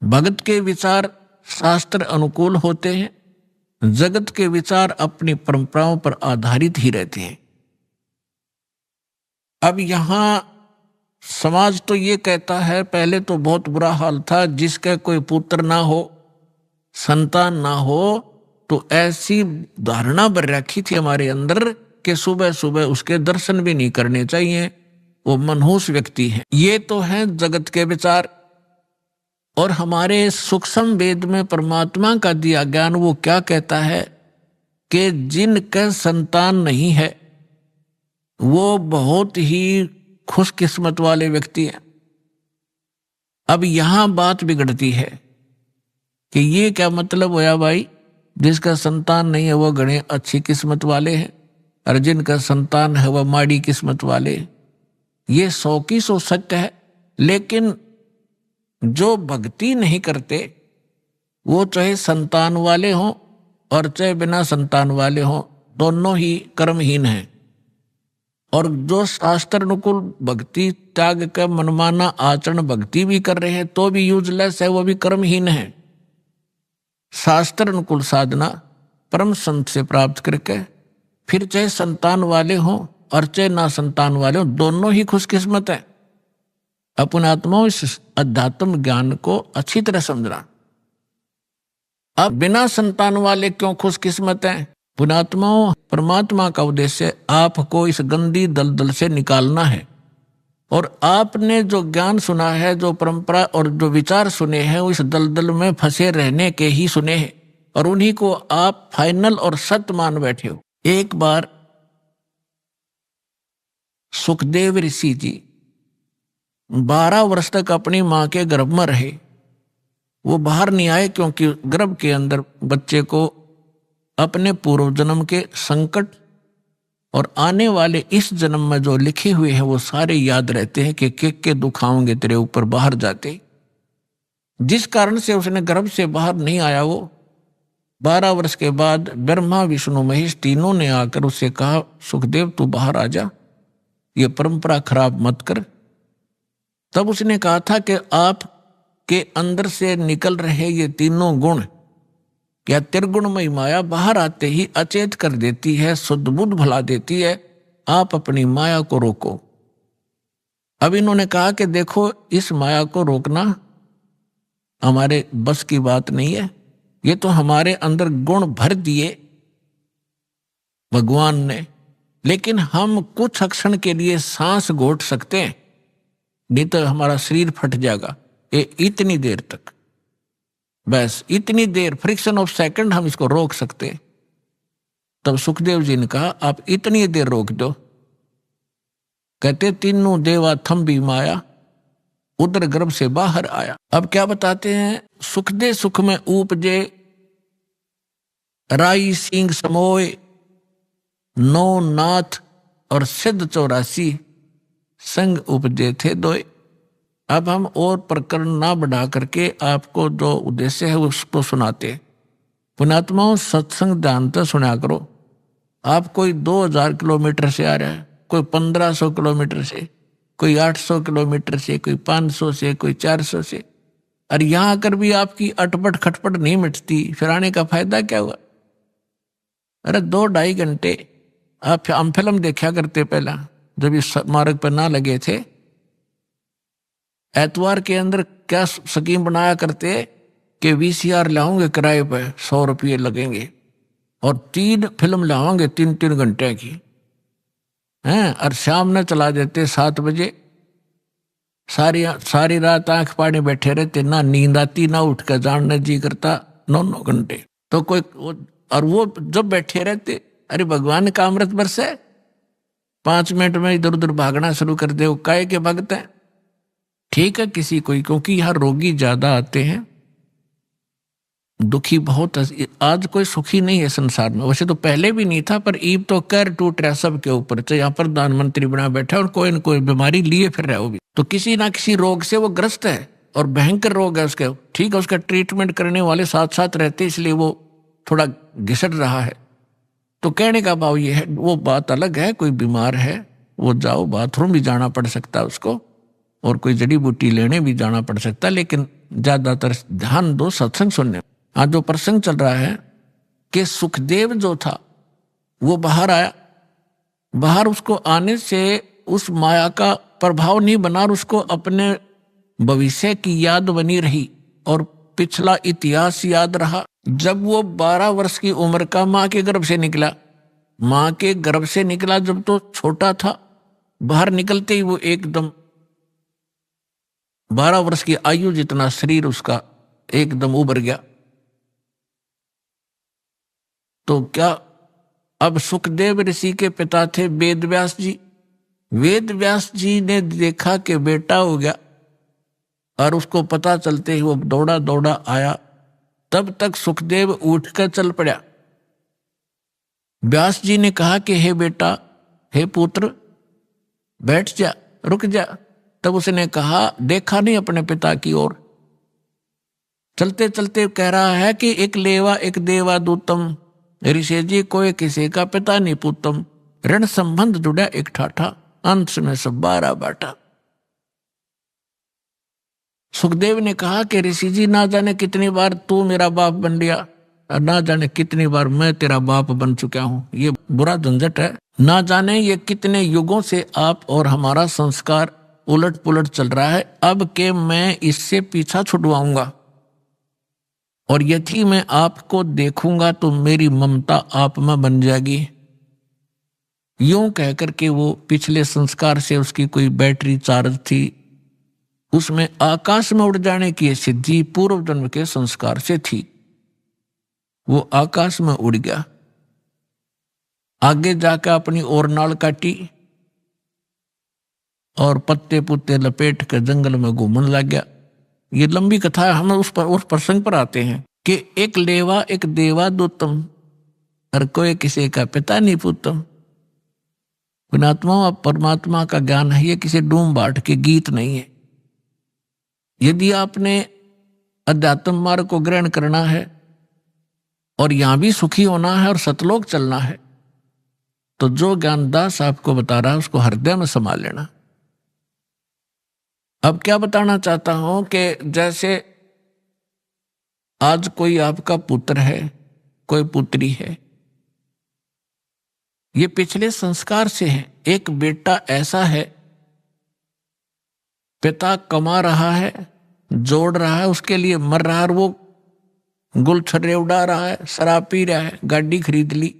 भगत के विचार शास्त्र अनुकूल होते हैं, जगत के विचार अपनी परंपराओं पर आधारित ही रहते हैं। अब यहां समाज तो ये कहता है, पहले तो बहुत बुरा हाल था, जिसका कोई पुत्र ना हो, संतान ना हो, तो ऐसी धारणा बन रखी थी हमारे अंदर कि सुबह सुबह उसके दर्शन भी नहीं करने चाहिए, वो मनहूस व्यक्ति है। ये तो है जगत के विचार। और हमारे सूक्ष्म वेद में परमात्मा का दिया ज्ञान वो क्या कहता है कि जिनका संतान नहीं है वो बहुत ही खुशकिस्मत वाले व्यक्ति हैं। अब यहां बात बिगड़ती है कि ये क्या मतलब होया भाई, जिसका संतान नहीं है वो गणे अच्छी किस्मत वाले हैं, और जिनका संतान है वह माड़ी किस्मत वाले। ये 100% सत्य है। लेकिन जो भक्ति नहीं करते वो चाहे संतान वाले हों और चाहे बिना संतान वाले हों, दोनों ही कर्महीन हैं। और जो शास्त्र अनुकूल भक्ति त्याग कर मनमाना आचरण भक्ति भी कर रहे हैं तो भी यूजलेस है, वो भी कर्महीन है। शास्त्र अनुकूल साधना परम संत से प्राप्त करके फिर चाहे संतान वाले हों और चाहे ना संतान वाले हों, दोनों ही खुशकिस्मत है। अपने आत्मा इस अध्यात्म ज्ञान को अच्छी तरह समझना। अब बिना संतान वाले क्यों खुशकिस्मत हैं? पुण्यात्माओं, परमात्मा का उद्देश्य आपको इस गंदी दलदल से निकालना है। और आपने जो ज्ञान सुना है, जो परंपरा और जो विचार सुने हैं, उस दलदल में फंसे रहने के ही सुने हैं, और उन्हीं को आप फाइनल और सत्य मान बैठे हो। एक बार सुखदेव ऋषि जी 12 वर्ष तक अपनी मां के गर्भ में रहे। वो बाहर नहीं आए क्योंकि गर्भ के अंदर बच्चे को अपने पूर्व जन्म के संकट और आने वाले इस जन्म में जो लिखे हुए हैं वो सारे याद रहते हैं कि के दुख आएंगे तेरे ऊपर बाहर जाते। जिस कारण से उसने गर्भ से बाहर नहीं आया, वो 12 वर्ष के बाद ब्रह्मा विष्णु महेश तीनों ने आकर उससे कहा, सुखदेव तू बाहर आ जा, ये परंपरा खराब मत कर। तब उसने कहा था कि आप के अंदर से निकल रहे ये तीनों गुण या त्रिगुणमयी माया बाहर आते ही अचेत कर देती है, शुद्ध बुद्ध भला देती है। आप अपनी माया को रोको। अब इन्होंने कहा कि देखो, इस माया को रोकना हमारे बस की बात नहीं है। ये तो हमारे अंदर गुण भर दिए भगवान ने, लेकिन हम कुछ क्षण के लिए सांस घोट सकते हैं, नहीं तो हमारा शरीर फट जाएगा। ये इतनी देर तक, बस इतनी देर, फ्रिक्शन ऑफ सेकंड हम इसको रोक सकते हैं। तब सुखदेव जी ने कहा, आप इतनी देर रोक दो। कहते तीनों देवा थम्बी माया, उदर गर्भ से बाहर आया। अब क्या बताते हैं, सुख दे सुख में उपजे राई सिंह समोए, नौ नाथ और सिद्ध 84 संग उपजे थे दोए। अब हम और प्रकरण ना बढ़ा करके आपको जो उद्देश्य है उसको सुनाते। पुण्यात्माओं, सत्संग ध्यान सुना करो। आप कोई 2000 किलोमीटर से आ रहा है, कोई 1500 किलोमीटर से, कोई 800 किलोमीटर से, कोई 500 से, कोई 400 से, और यहां आकर भी आपकी अटपट खटपट नहीं मिटती, फिर आने का फायदा क्या हुआ? अरे 2-2.5 घंटे हम फिल्म देखा करते पहला, जब इस मार्ग पर ना लगे थे। एतवार के अंदर क्या स्कीम बनाया करते कि VCR लाओगे किराए पे, 100 रुपये लगेंगे और 3 फिल्म लाओगे 3-3 घंटे की हैं, और शाम में चला देते 7 बजे। सारी रात आंख पाड़े बैठे रहते, ना नींद आती, ना उठ कर जानने जी करता, 9 घंटे। तो कोई, और वो जब बैठे रहते, अरे भगवान का अमृत बरसे, 5 मिनट में इधर उधर भागना शुरू कर दे, वो काहे के भगत है। ठीक है किसी कोई, क्योंकि यहाँ रोगी ज्यादा आते हैं, दुखी बहुत। आज कोई सुखी नहीं है संसार में, वैसे तो पहले भी नहीं था, पर ईब तो कर टूट रहा सबके ऊपर। तो यहाँ प्रधानमंत्री बना बैठा और कोई न कोई बीमारी लिए फिर रहा, वो भी तो किसी ना किसी रोग से वो ग्रस्त है, और भयंकर रोग है उसके। ठीक है, उसका ट्रीटमेंट करने वाले साथ साथ रहते, इसलिए वो थोड़ा घिसट रहा है। तो कहने का भाव ये है, वो बात अलग है, कोई बीमार है वो जाओ, बाथरूम भी जाना पड़ सकता है उसको, और कोई जड़ी बूटी लेने भी जाना पड़ सकता है, लेकिन ज्यादातर ध्यान दो सत्संग सुनने। आज जो प्रसंग चल रहा है कि सुखदेव जो था वो बाहर आया, बाहर उसको आने से उस माया का प्रभाव नहीं बना, और उसको अपने भविष्य की याद बनी रही और पिछला इतिहास याद रहा। जब वो 12 वर्ष की उम्र का मां के गर्भ से निकला, मां के गर्भ से निकला जब तो छोटा था, बाहर निकलते ही वो एकदम 12 वर्ष की आयु जितना शरीर उसका एकदम उभर गया। तो क्या, अब सुखदेव ऋषि के पिता थे वेद व्यास जी। वेद व्यास जी ने देखा कि बेटा हो गया, और उसको पता चलते ही वो दौड़ा दौड़ा आया। तब तक सुखदेव उठकर चल पड़ा। व्यास जी ने कहा कि हे बेटा, हे पुत्र, बैठ जा, रुक जा। तब उसने कहा, देखा नहीं अपने पिता की ओर, चलते चलते कह रहा है कि एक लेवा एक देवा दूतम, ऋषि जी कोई किसी का पिता नहीं पूतम, ऋण संबंध जुड़ा एक ठाठा, अंत में सब 12 बाटा। सुखदेव ने कहा कि ऋषि जी, ना जाने कितनी बार तू मेरा बाप बन लिया, और ना जाने कितनी बार मैं तेरा बाप बन चुका हूं। ये बुरा झंझट है। ना जाने ये कितने युगों से आप और हमारा संस्कार उलट पुलट चल रहा है। अब के मैं इससे पीछा छुड़वाऊंगा और यदि मैं आपको देखूंगा तो मेरी ममता आप में बन जाएगी। यूं कहकर के वो पिछले संस्कार से उसकी कोई बैटरी चार्ज थी, उसमें आकाश में उड़ जाने की सिद्धि पूर्व जन्म के संस्कार से थी। वो आकाश में उड़ गया, आगे जाकर अपनी और नाल काटी और पत्ते पुत्ते लपेट के जंगल में घूमने लग गया। ये लंबी कथा है, हम उस प्रसंग पर आते हैं कि एक लेवा एक देवा दूतम और कोई किसी का पिता नहीं पूतम। पुणात्मा और परमात्मा का ज्ञान है, ये किसी डूम बाट के गीत नहीं है। यदि आपने अध्यात्म मार्ग को ग्रहण करना है और यहां भी सुखी होना है और सतलोक चलना है, तो जो ज्ञानदास आपको बता रहा है उसको हृदय में संभाल लेना। अब क्या बताना चाहता हूं कि जैसे आज कोई आपका पुत्र है, कोई पुत्री है, ये पिछले संस्कार से है। एक बेटा ऐसा है, पिता कमा रहा है, जोड़ रहा है, उसके लिए मर रहा है और वो गुलछर्रे उड़ा रहा है, शराब पी रहा है, गाड़ी खरीद ली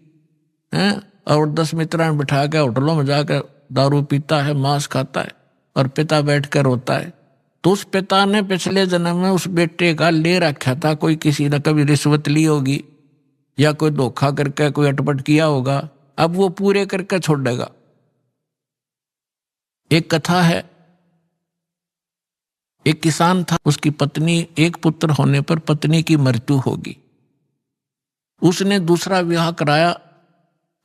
है और 10 मित्रान बिठा के होटलों में जाकर दारू पीता है, मांस खाता है और पिता बैठकर रोता है। तो उस पिता ने पिछले जन्म में उस बेटे का ले रखा था, कोई किसी ने कभी रिश्वत ली होगी या कोई धोखा करके कोई अटपट किया होगा, अब वो पूरे करके छोड़ेगा। एक कथा है, एक किसान था, उसकी पत्नी, एक पुत्र होने पर पत्नी की मृत्यु होगी। उसने दूसरा विवाह कराया,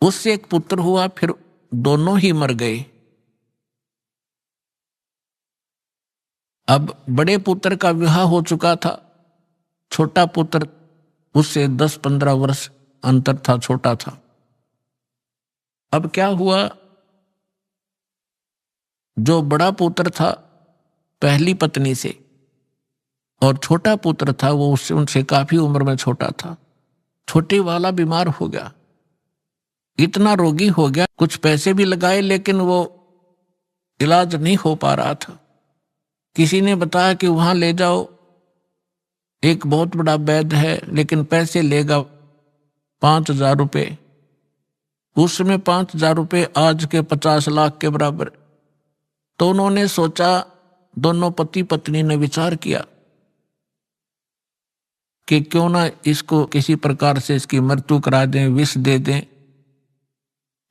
उससे एक पुत्र हुआ, फिर दोनों ही मर गए। अब बड़े पुत्र का विवाह हो चुका था, छोटा पुत्र उससे 10-15 वर्ष अंतर था, छोटा था। अब क्या हुआ, जो बड़ा पुत्र था पहली पत्नी से और छोटा पुत्र था वो उससे उनसे काफी उम्र में छोटा था। छोटे वाला बीमार हो गया, इतना रोगी हो गया, कुछ पैसे भी लगाए लेकिन वो इलाज नहीं हो पा रहा था। किसी ने बताया कि वहां ले जाओ, एक बहुत बड़ा वैद्य है लेकिन पैसे लेगा 5,000 रुपये। उस समय 5,000 रुपये आज के 50 लाख के बराबर। तो उन्होंने सोचा, दोनों पति पत्नी ने विचार किया कि क्यों ना इसको किसी प्रकार से इसकी मृत्यु करा दें, विष दे दें,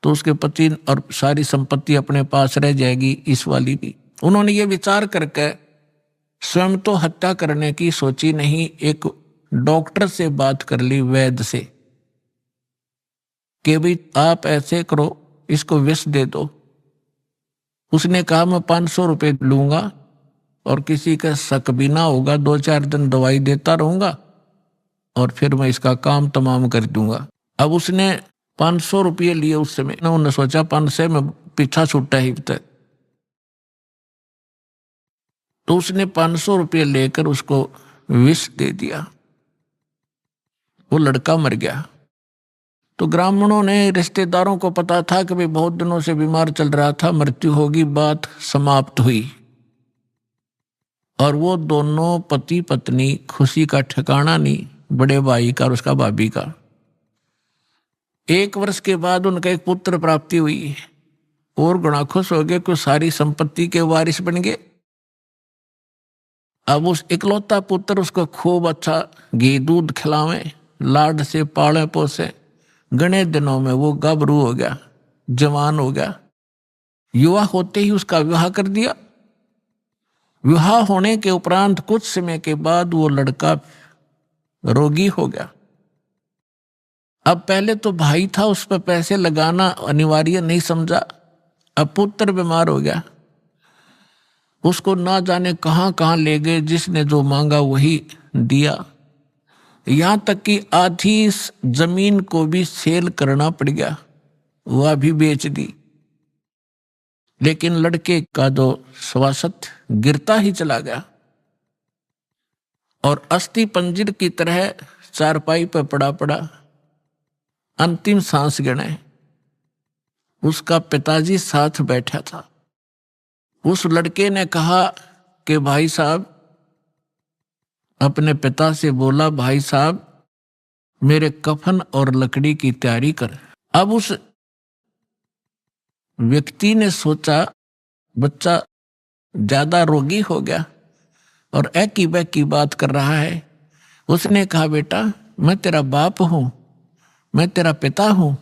तो उसके पति और सारी संपत्ति अपने पास रह जाएगी, इस वाली भी। उन्होंने ये विचार करके स्वयं तो हत्या करने की सोची नहीं, एक डॉक्टर से बात कर ली, वैद्य से, कि भाई आप ऐसे करो, इसको विष दे दो। उसने कहा मैं 500 रुपये लूंगा और किसी का शक भी ना होगा, 2-4 दिन दवाई देता रहूंगा और फिर मैं इसका काम तमाम कर दूंगा। अब उसने 500 रुपये लिए उस समय, उन्होंने सोचा 500 में पीछा छूटा ही तक। तो उसने 500 रुपये लेकर उसको विष दे दिया, वो लड़का मर गया। तो ग्रामीणों ने, रिश्तेदारों को पता था कि भाई बहुत दिनों से बीमार चल रहा था, मृत्यु होगी, बात समाप्त हुई। और वो दोनों पति पत्नी खुशी का ठिकाना नहीं, बड़े भाई का और उसका भाभी का। 1 वर्ष के बाद उनका एक पुत्र प्राप्ति हुई और गुणा खुश हो गए कि सारी संपत्ति के वारिस बन गए। अब उस इकलौता पुत्र उसको खूब अच्छा घी दूध खिलावे, लाड से पाले पोसे। घने दिनों में वो गाभरू हो गया, जवान हो गया। युवा होते ही उसका विवाह कर दिया। विवाह होने के उपरांत कुछ समय के बाद वो लड़का रोगी हो गया। अब पहले तो भाई था, उस पर पैसे लगाना अनिवार्य नहीं समझा। अब पुत्र बीमार हो गया, उसको ना जाने कहां कहां ले गए, जिसने जो मांगा वही दिया। यहां तक कि आधी जमीन को भी सेल करना पड़ गया, वह भी बेच दी। लेकिन लड़के का जो स्वास्थ्य गिरता ही चला गया और अस्थि पंजर की तरह चारपाई पर पड़ा पड़ा अंतिम सांस गिने। उसका पिताजी साथ बैठा था। उस लड़के ने कहा कि भाई साहब, अपने पिता से बोला, भाई साहब मेरे कफन और लकड़ी की तैयारी कर। अब उस व्यक्ति ने सोचा बच्चा ज्यादा रोगी हो गया और एकी बैकी बात कर रहा है। उसने कहा, बेटा मैं तेरा बाप हूं, मैं तेरा पिता हूं।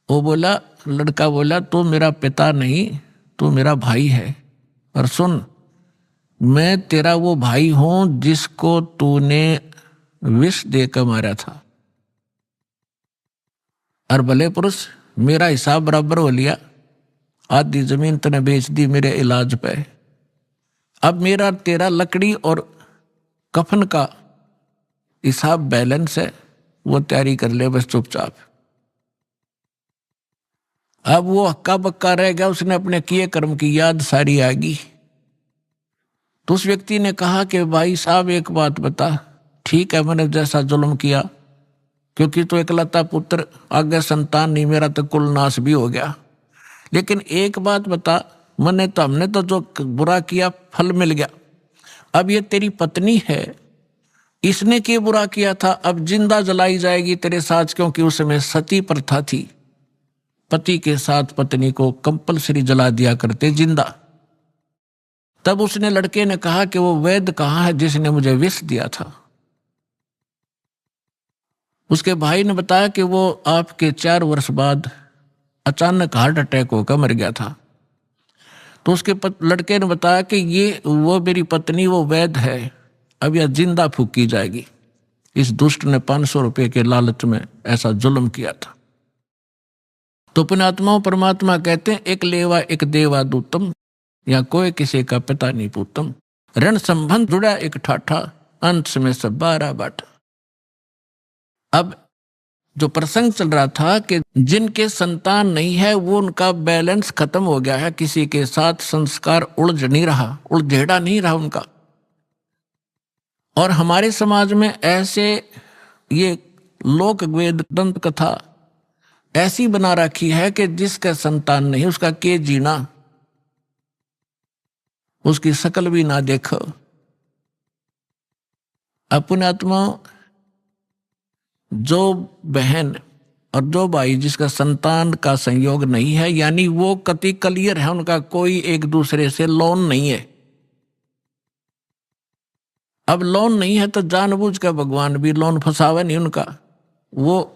वो बोला, लड़का बोला, तू मेरा पिता नहीं, तू मेरा भाई है। और सुन, मैं तेरा वो भाई हूं जिसको तूने विष देकर मारा था। और भले पुरुष, मेरा हिसाब बराबर हो लिया, आधी जमीन तूने बेच दी मेरे इलाज पे। अब मेरा तेरा लकड़ी और कफन का हिसाब बैलेंस है, वो तैयारी कर ले बस चुपचाप। अब वो हक्का बक्का रह गया, उसने अपने किए कर्म की याद सारी आ गई। तो उस व्यक्ति ने कहा कि भाई साहब एक बात बता, ठीक है मैंने जैसा जुल्म किया, क्योंकि तो इकलौता पुत्र, आगे संतान नहीं, मेरा तो कुल नाश भी हो गया। लेकिन एक बात बता, हमने तो जो बुरा किया फल मिल गया। अब ये तेरी पत्नी है, इसने क्या बुरा किया था, अब जिंदा जलाई जाएगी तेरे साथ, क्योंकि उस समय सती प्रथा थी, पति के साथ पत्नी को कंपलसरी जला दिया करते जिंदा। तब उसने लड़के ने कहा कि वो वैद्य कहाँ है जिसने मुझे विष दिया था। उसके भाई ने बताया कि वो आपके 4 वर्ष बाद अचानक हार्ट अटैक होकर मर गया था। तो उसके लड़के ने बताया कि ये वो मेरी पत्नी वो वैद्य है, अब यह जिंदा फूकी जाएगी। इस दुष्ट ने 500 रुपए के लालच में ऐसा जुल्म किया था। तो पुण्यात्माओं, परमात्मा कहते हैं, एक लेवा एक देवा दूतम, या कोई किसी का पिता नहीं पूतम। ऋण संबंध जुड़ा एक ठाठा, अंत में सब 12 बाटा। अब जो प्रसंग चल रहा था कि जिनके संतान नहीं है वो उनका बैलेंस खत्म हो गया है, किसी के साथ संस्कार उलझ नहीं रहा, उलझेड़ा नहीं रहा उनका। और हमारे समाज में ऐसे ये लोक वेद दंत कथा ऐसी बना रखी है कि जिसका संतान नहीं उसका के जीना, उसकी शकल भी ना देखो। अपने आत्मा, जो बहन और जो भाई जिसका संतान का संयोग नहीं है, यानी वो कति क्लियर है, उनका कोई एक दूसरे से लोन नहीं है। अब लोन नहीं है तो जानबूझ कर भगवान भी लोन फंसावे नहीं उनका, वो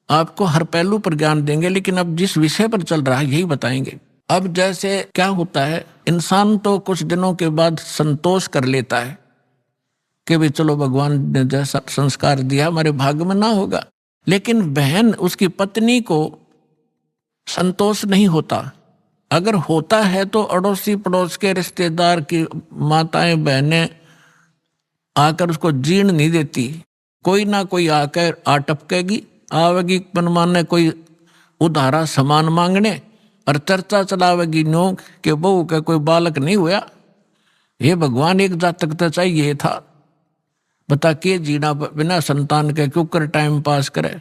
आपको हर पहलू पर ज्ञान देंगे, लेकिन अब जिस विषय पर चल रहा है यही बताएंगे। अब जैसे क्या होता है, इंसान तो कुछ दिनों के बाद संतोष कर लेता है कि भाई चलो भगवान ने जैसा संस्कार दिया हमारे भाग्य में ना होगा, लेकिन बहन उसकी पत्नी को संतोष नहीं होता। अगर होता है तो अड़ोसी पड़ोस के रिश्तेदार की माताएं बहनें आकर उसको जीर्ण नहीं देती, कोई ना कोई आकर आटपकेगी, आवेगी मनमाने कोई उधारा सामान मांगने और चर्चा चलावेगी नो कि बहू का कोई बालक नहीं हुआ, ये भगवान एक जातक तो चाहिए था, बता के जीना बिना संतान के क्यों कर टाइम पास करे।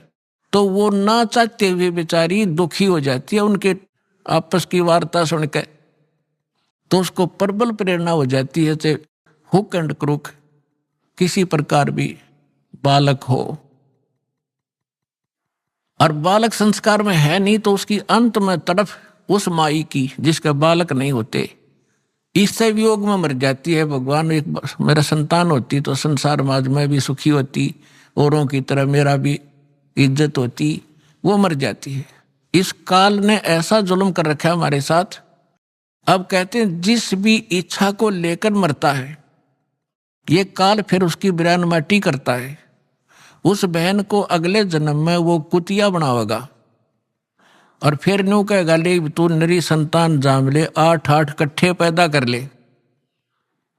तो वो ना चाहते हुए बेचारी दुखी हो जाती है उनके आपस की वार्ता सुन के, तो उसको प्रबल प्रेरणा हो जाती है चाहे हुक एंड क्रुक किसी प्रकार भी बालक हो, और बालक संस्कार में है नहीं तो उसकी अंत में तड़फ उस माई की जिसके बालक नहीं होते, इससे वियोग में मर जाती है। भगवान एक मेरा संतान होती तो संसार समाज में भी सुखी होती, औरों की तरह मेरा भी इज्जत होती, वो मर जाती है। इस काल ने ऐसा जुल्म कर रखा है हमारे साथ। अब कहते हैं जिस भी इच्छा को लेकर मरता है ये काल फिर उसकी बिरान माटी करता है, उस बहन को अगले जन्म में वो कुतिया बनावेगा और फिर न्यू कहेगा ले तू नरी संतान जाम ले, 8 कट्ठे पैदा कर ले,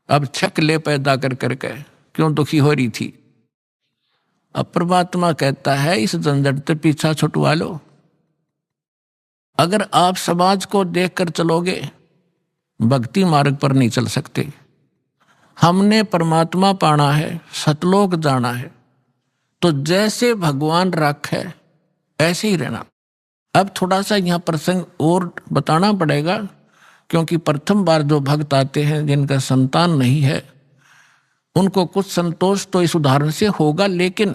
अब छक ले पैदा कर करके क्यों दुखी हो रही थी। अब परमात्मा कहता है इस झंझट से पीछा छुटवा लो। अगर आप समाज को देखकर चलोगे भक्ति मार्ग पर नहीं चल सकते। हमने परमात्मा पाना है, सतलोक जाना है, तो जैसे भगवान रखे ऐसे ही रहना। अब थोड़ा सा यहाँ प्रसंग और बताना पड़ेगा, क्योंकि प्रथम बार जो भक्त आते हैं जिनका संतान नहीं है उनको कुछ संतोष तो इस उदाहरण से होगा, लेकिन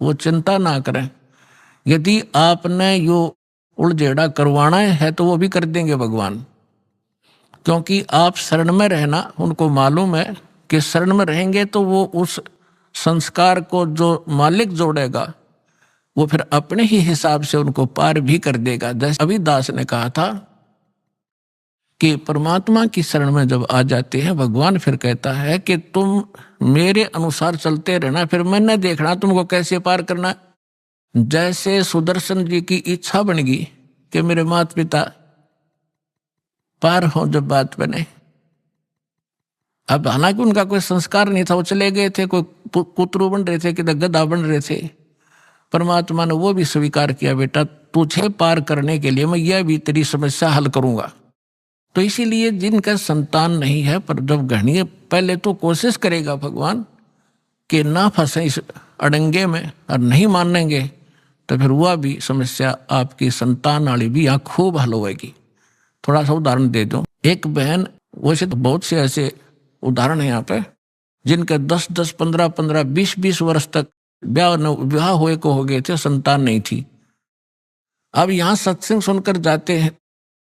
वो चिंता ना करें। यदि आपने यो उलझेड़ा करवाना है तो वो भी कर देंगे भगवान, क्योंकि आप शरण में रहना, उनको मालूम है कि शरण में रहेंगे तो वो उस संस्कार को जो मालिक जोड़ेगा वो फिर अपने ही हिसाब से उनको पार भी कर देगा। जैसे अभिदास ने कहा था कि परमात्मा की शरण में जब आ जाते हैं भगवान फिर कहता है कि तुम मेरे अनुसार चलते रहना, फिर मैंने देखना तुमको कैसे पार करना। जैसे सुदर्शन जी की इच्छा बन गई कि मेरे माता पिता पार हो जब बात बने। अब हालांकि उनका कोई संस्कार नहीं था, वो चले गए थे, कोई कुतरू बन रहे थे कि गधा बन रहे थे। परमात्मा ने वो भी स्वीकार किया, बेटा तुझे पार करने के लिए मैं यह भी तेरी समस्या हल करूंगा। तो इसीलिए जिनका संतान नहीं है, पर जब घड़िए पहले तो कोशिश करेगा भगवान कि ना फंसे इस अड़ंगे में और नहीं मानेंगे, तो फिर वह भी समस्या आपकी संतान वाली भी यहाँ खूब हल होगी। थोड़ा सा उदाहरण दे दूं। एक बहन, वैसे तो बहुत से ऐसे उदाहरण है यहाँ पे, जिनके 10-10, 15-15, 20-20 वर्ष तक विवाह हुए को हो गए थे, संतान नहीं थी। अब यहाँ सत्संग सुनकर जाते हैं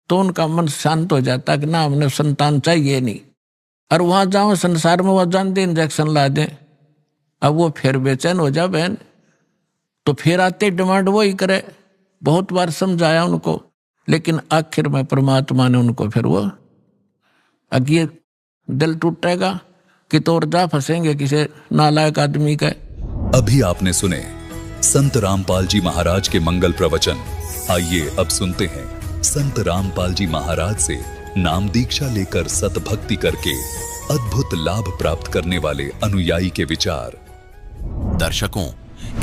तो उनका मन शांत हो जाता कि ना हमने संतान चाहिए नहीं। और वहां जाओ संसार में वो जान दे इंजेक्शन ला दें, अब वो फिर बेचैन हो जा बहन, तो फिर आते डिमांड वो ही करे। बहुत बार समझाया उनको, लेकिन आखिर में परमात्मा ने उनको फिर वो अगे दिल टूटेगा कि तो और जा फंसेंगे किसी नालायक आदमी का। अभी आपने सुने संत रामपाल जी महाराज के मंगल प्रवचन। आइए अब सुनते हैं संत रामपाल जी महाराज से नाम दीक्षा लेकर सतभक्ति करके अद्भुत लाभ प्राप्त करने वाले अनुयायी के विचार। दर्शकों,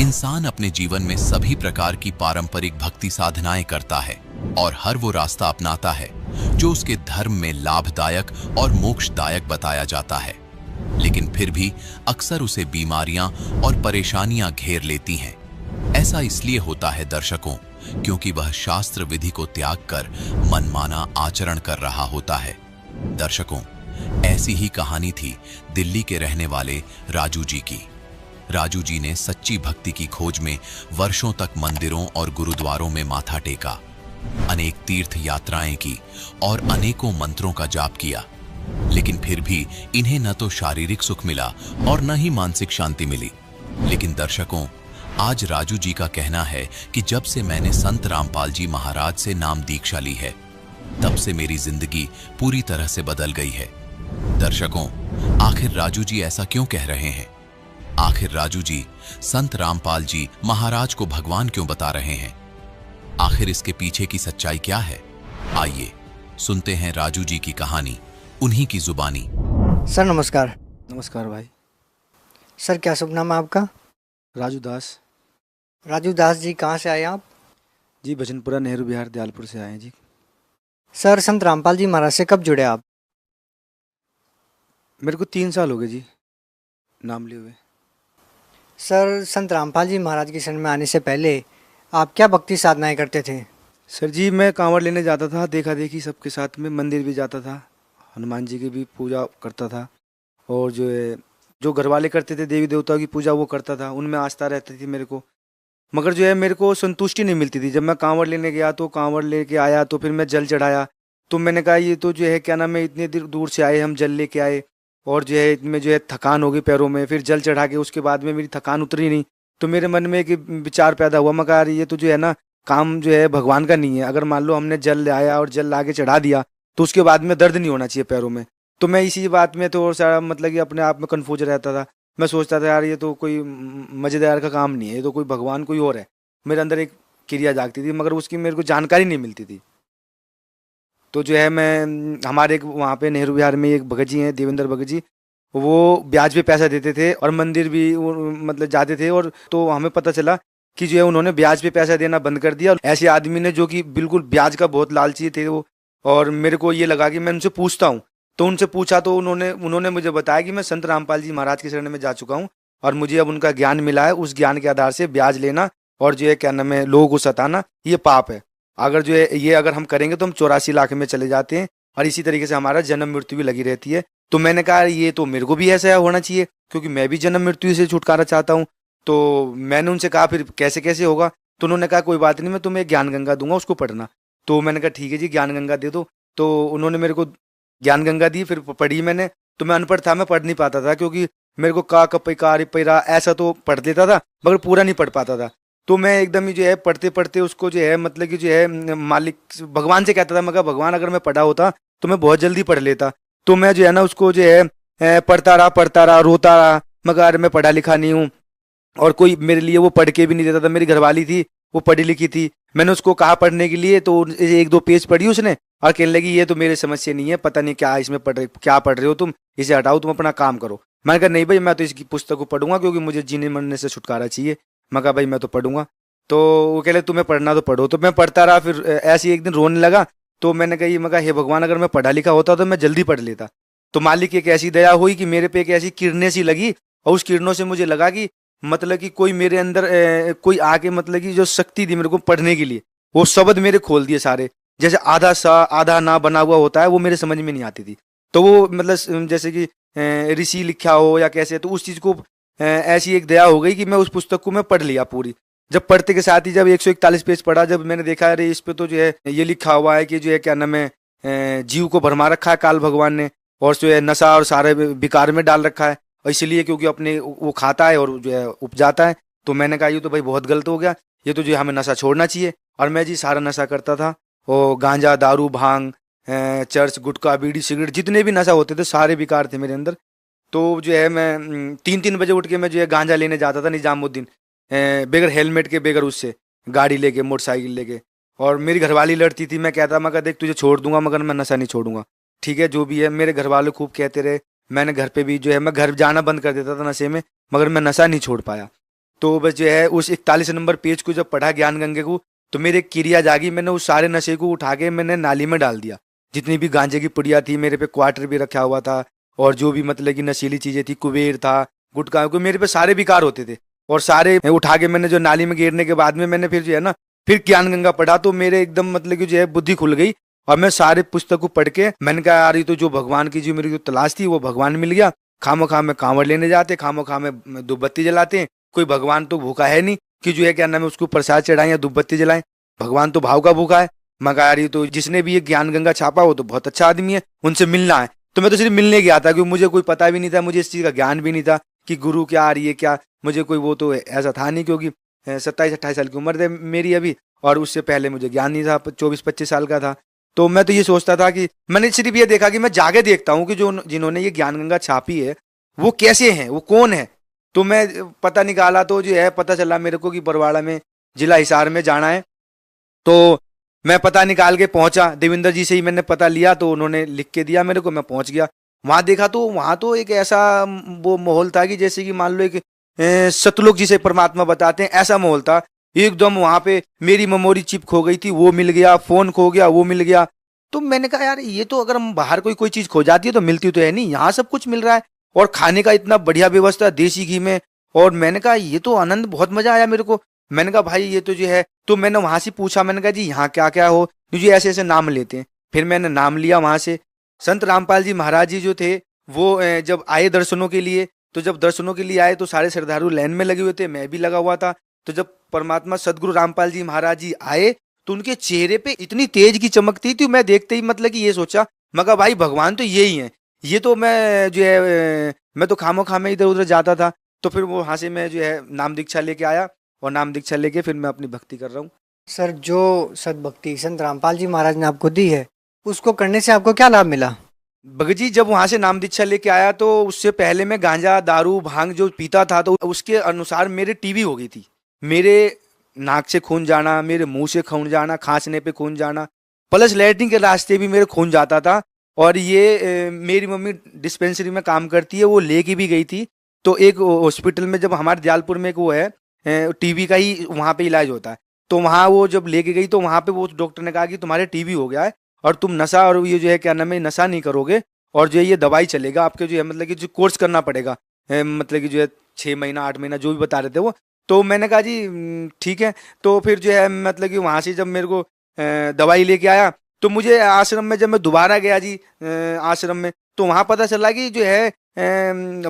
इंसान अपने जीवन में सभी प्रकार की पारंपरिक भक्ति साधनाएं करता है और हर वो रास्ता अपनाता है जो उसके धर्म में लाभदायक और मोक्षदायक बताया जाता है, लेकिन फिर भी अक्सर उसे बीमारियां और परेशानियां घेर लेती हैं। ऐसा इसलिए होता है दर्शकों, क्योंकि वह शास्त्र विधि को त्याग कर मनमाना आचरण कर रहा होता है। दर्शकों, ऐसी ही कहानी थी दिल्ली के रहने वाले राजू जी की। राजू जी ने सच्ची भक्ति की खोज में वर्षों तक मंदिरों और गुरुद्वारों में माथा टेका, अनेक तीर्थ यात्राएं की और अनेकों मंत्रों का जाप किया, लेकिन फिर भी इन्हें न तो शारीरिक सुख मिला और न ही मानसिक शांति मिली। लेकिन दर्शकों, आज राजू जी का कहना है कि जब से मैंने संत रामपाल जी महाराज से नाम दीक्षा ली है, तब से मेरी जिंदगी पूरी तरह से बदल गई है। दर्शकों, आखिर राजू जी ऐसा क्यों कह रहे हैं? आखिर राजू जी संत रामपाल जी महाराज को भगवान क्यों बता रहे हैं? आखिर इसके पीछे की सच्चाई क्या है? आइए सुनते हैं राजू जी की कहानी, उन्हीं की जुबानी। सर नमस्कार। नमस्कार भाई। सर क्या शुभ नाम है आपका? राजू दास। राजू दास जी, कहाँ से आए आप? जी भजनपुरा नेहरू बिहार दयालपुर से आए हैं जी। सर संत रामपाल जी महाराज से कब जुड़े आप? मेरे को 3 साल हो गए जी नाम लिए हुए। सर संत रामपाल जी महाराज की शरण में आने से पहले आप क्या भक्ति साधनाएं करते थे? सर जी मैं कांवड़ लेने जाता था, देखा देखी सबके साथ में, मंदिर भी जाता था, हनुमान जी की भी पूजा करता था, और जो घर वाले करते थे देवी देवताओं की पूजा वो करता था, उनमें आस्था रहती थी मेरे को। मगर मेरे को संतुष्टि नहीं मिलती थी। जब मैं कांवड़ लेने गया तो कांवड़ लेके आया तो फिर मैं जल चढ़ाया, तो मैंने कहा ये तो क्या नाम है, इतने दूर से आए हम, जल लेके आए और इनमें थकान हो गई पैरों में। फिर जल चढ़ा के उसके बाद में मेरी थकान उतरी नहीं, तो मेरे मन में एक विचार पैदा हुआ। मैं कहा ये तो ना काम भगवान का नहीं है। अगर मान लो हमने जल ले आया और जल ला के चढ़ा दिया तो उसके बाद में दर्द नहीं होना चाहिए पैरों में। तो मैं इसी बात में तो और सारा मतलब कि अपने आप में कन्फ्यूज रहता था। मैं सोचता था यार ये तो कोई मजेदार का काम नहीं है, ये तो कोई भगवान कोई और है। मेरे अंदर एक क्रिया जागती थी, मगर उसकी मेरे को जानकारी नहीं मिलती थी। तो मैं हमारे एक वहाँ पे नेहरू बिहार में एक भगत जी हैं, देवेंद्र भगत जी, वो ब्याज पे पैसा देते थे और मंदिर भी मतलब जाते थे। और तो हमें पता चला कि उन्होंने ब्याज पे पैसा देना बंद कर दिया। ऐसे आदमी ने जो कि बिल्कुल ब्याज का बहुत लालची थे वो, और मेरे को ये लगा कि मैं उनसे पूछता हूँ। तो उनसे पूछा तो उन्होंने मुझे बताया कि मैं संत रामपाल जी महाराज की शरण में जा चुका हूँ और मुझे अब उनका ज्ञान मिला है। उस ज्ञान के आधार से ब्याज लेना और क्या नाम है लोगों को सताना ये पाप है। अगर अगर हम करेंगे तो हम 84 लाख में चले जाते हैं और इसी तरीके से हमारा जन्म मृत्यु भी लगी रहती है। तो मैंने कहा ये तो मेरे को भी ऐसा होना चाहिए, क्योंकि मैं भी जन्म मृत्यु से छुटकारा चाहता हूँ। तो मैंने उनसे कहा फिर कैसे कैसे होगा? तो उन्होंने कहा कोई बात नहीं, मैं तुम्हें ज्ञान गंगा दूंगा, उसको पढ़ना। तो मैंने कहा ठीक है जी, ज्ञान गंगा दे दो। तो उन्होंने मेरे को ज्ञान गंगा दी, फिर पढ़ी मैंने। तो मैं अनपढ़ था, मैं पढ़ नहीं पाता था, क्योंकि मेरे को का कपई का रिपैरा ऐसा तो पढ़ लेता था, मगर पूरा नहीं पढ़ पाता था। तो मैं एकदम ही जो है पढ़ते पढ़ते उसको जो है मतलब कि जो है मालिक भगवान से कहता था, मैं कहा भगवान अगर मैं पढ़ा होता तो मैं बहुत जल्दी पढ़ लेता। तो मैं जो है ना उसको जो है पढ़ता रहा रोता रहा, मगर मैं पढ़ा लिखा नहीं हूँ, और कोई मेरे लिए वो पढ़ के भी नहीं देता था। मेरी घरवाली थी, वो पढ़ी लिखी थी। मैंने उसको कहा पढ़ने के लिए, तो एक दो पेज पढ़ी उसने और कहने लगी ये तो मेरे समझ से नहीं है, पता नहीं क्या इसमें क्या पढ़ रहे हो तुम, इसे हटाओ, तुम अपना काम करो। मैंने कहा नहीं भाई, मैं तो इसकी पुस्तक को पढ़ूंगा, क्योंकि मुझे जीने मरने से छुटकारा चाहिए। मैं कहा भाई मैं तो पढ़ूंगा। तो वो कह रहे तुम्हें पढ़ना तो पढ़ो। तो मैं पढ़ता रहा, फिर ऐसे ही एक दिन रोने लगा। तो मैंने कहा हे भगवान, अगर मैं पढ़ा लिखा होता तो मैं जल्दी पढ़ लेता। तो मालिक की एक ऐसी दया हुई कि मेरे पे एक ऐसी किरणें सी लगी, और उस किरणों से मुझे लगा कि मतलब कि कोई मेरे अंदर कोई आके मतलब कि जो शक्ति दी मेरे को पढ़ने के लिए, वो शब्द मेरे खोल दिए सारे। जैसे आधा सा आधा ना बना हुआ होता है, वो मेरे समझ में नहीं आती थी। तो वो मतलब जैसे कि ऋषि लिखा हो या कैसे, तो उस चीज को ऐसी एक दया हो गई कि मैं उस पुस्तक को मैं पढ़ लिया पूरी। जब पढ़ते के साथ ही जब 141 पेज पढ़ा, जब मैंने देखा अरे इस पे तो जो है ये लिखा हुआ है कि जो है क्या नाम है, जीव को भरमा रखा है काल भगवान ने, और जो है नशा और सारे विकार में डाल रखा है, और इसलिए क्योंकि अपने वो खाता है और जो है उपजाता है। तो मैंने कहा ये तो भाई बहुत गलत हो गया, ये तो जो है हमें नशा छोड़ना चाहिए। और मैं जी सारा नशा करता था, वो गांजा दारू भांग चर्च गुटखा बीड़ी सिगरेट जितने भी नशा होते थे सारे विकार थे मेरे अंदर। तो जो है मैं 3-3 बजे उठ के मैं जो है गांजा लेने जाता था निजामुद्दीन, बगैर हेलमेट के, बगैर उससे गाड़ी लेके मोटरसाइकिल लेके। और मेरी घरवाली लड़ती थी, मैं कहता मैं देख तुझे छोड़ दूंगा मगर मैं नशा नहीं छोड़ूंगा, ठीक है जो भी है। मेरे घर वाले खूब कहते रहे, मैंने घर पे भी जो है मैं घर जाना बंद कर देता था नशे में, मगर मैं नशा नहीं छोड़ पाया। तो बस जो है उस 41 नंबर पेज को जब पढ़ा ज्ञान गंगे को, तो मेरी एक क्रिया जागी। मैंने उस सारे नशे को उठा के मैंने नाली में डाल दिया। जितनी भी गांजे की पुड़िया थी, मेरे पे क्वार्टर भी रखा हुआ था, और जो भी मतलब की नशीली चीजें थी, कुबेर था, गुटखा, को मेरे पे सारे विकार होते थे, और सारे उठा के मैंने जो नाली में गिरने के बाद में मैंने फिर जो है ना फिर ज्ञान गंगा पढ़ा। तो मेरे एकदम मतलब की जो है बुद्धि खुल गई, और मैं सारे पुस्तक को पढ़ के मैंने कहा यार ये तो जो भगवान की जो मेरी जो तलाश थी वो भगवान मिल गया। खामो खाम में कांवड़ लेने जाते, खामो खाम में धूपबत्ती जलाते हैं, कोई भगवान तो भूखा है नहीं कि जो है क्या नाम है उसको प्रसाद चढ़ाएं या धूपबत्ती जलाएं, भगवान तो भाव का भूखा है। मगर यार ये तो जिसने भी ये ज्ञान गंगा छापा वो तो बहुत अच्छा आदमी है, उनसे मिलना है। तो मैं तो सिर्फ मिलने गया था, क्योंकि मुझे कोई पता भी नहीं था, मुझे इस चीज का ज्ञान भी नहीं था कि गुरु क्या आ रही है क्या, मुझे कोई वो तो ऐसा था नहीं, क्योंकि 27-28 साल की उम्र है मेरी अभी, और उससे पहले मुझे ज्ञान नहीं था, 24-25 साल का था। तो मैं तो ये सोचता था कि मैंने सिर्फ ये देखा कि मैं जाके देखता हूँ कि जो जिन्होंने ये ज्ञान गंगा छापी है वो कैसे हैं, वो कौन है। तो मैं पता निकाला, तो जो है पता चला मेरे को कि बरवाड़ा में जिला हिसार में जाना है। तो मैं पता निकाल के पहुंचा, देवेंद्र जी से ही मैंने पता लिया, तो उन्होंने लिख के दिया मेरे को, मैं पहुंच गया। वहां देखा तो वहां तो एक ऐसा वो माहौल था कि जैसे कि मान लो एक सतलोक जिसे परमात्मा बताते हैं, ऐसा माहौल था एकदम। वहां पे मेरी मेमोरी चिप खो गई थी, वो मिल गया, फोन खो गया, वो मिल गया। तो मैंने कहा यार ये तो अगर हम बाहर कोई चीज खो जाती है तो मिलती तो है नहीं, यहाँ सब कुछ मिल रहा है, और खाने का इतना बढ़िया व्यवस्था देसी घी में। और मैंने कहा ये तो आनंद, बहुत मजा आया मेरे को। मैंने कहा भाई ये तो जो है, तो मैंने वहां से पूछा, मैंने कहा जी यहाँ क्या क्या हो, मुझे ऐसे ऐसे नाम लेते हैं। फिर मैंने नाम लिया वहां से। संत रामपाल जी महाराज जी जो थे वो जब आए दर्शनों के लिए, तो जब दर्शनों के लिए आए तो सारे श्रद्धालु लाइन में लगे हुए थे, मैं भी लगा हुआ था। तो जब परमात्मा सदगुरु रामपाल जी महाराज जी आए तो उनके चेहरे पे इतनी तेज की चमक थी, मैं देखते ही मतलब कि ये सोचा, मगर भाई भगवान तो यही है। ये तो मैं जो है मैं तो खामो खामे इधर उधर जाता था। तो फिर वो वहां से मैं जो है नाम दीक्षा लेके आया, और नाम दीक्षा लेके फिर मैं अपनी भक्ति कर रहा हूँ। सर जो सदभक्ति संत रामपाल जी महाराज ने आपको दी है, उसको करने से आपको क्या लाभ मिला? भगत जी जब वहां से नाम दीक्षा लेके आया तो उससे पहले मैं गांजा दारू भांग जो पीता था, तो उसके अनुसार मेरे टीबी हो गई थी। मेरे नाक से खून जाना, मेरे मुंह से खून जाना, खांसने पे खून जाना, प्लस लैट्रिन के रास्ते भी मेरे खून जाता था। और ये मेरी मम्मी डिस्पेंसरी में काम करती है, वो लेके भी गई थी। तो एक हॉस्पिटल में, जब हमारे दयालपुर में एक वो है टीबी का ही वहाँ पे इलाज होता है, तो वहाँ वो जब लेके गई तो वहाँ पे वो डॉक्टर ने कहा कि तुम्हारे टीबी हो गया है, और तुम नशा और ये जो है क्या नाम है नशा नहीं करोगे, और जो है ये दवाई चलेगा आपके, जो है मतलब कि जो कोर्स करना पड़ेगा, मतलब कि जो है 6 महीना 8 महीना जो भी बता रहे थे वो। तो मैंने कहा जी ठीक है। तो फिर जो है मतलब कि वहाँ से जब मेरे को दवाई लेके आया, तो मुझे आश्रम में जब मैं दोबारा गया जी आश्रम में, तो वहाँ पता चला कि जो है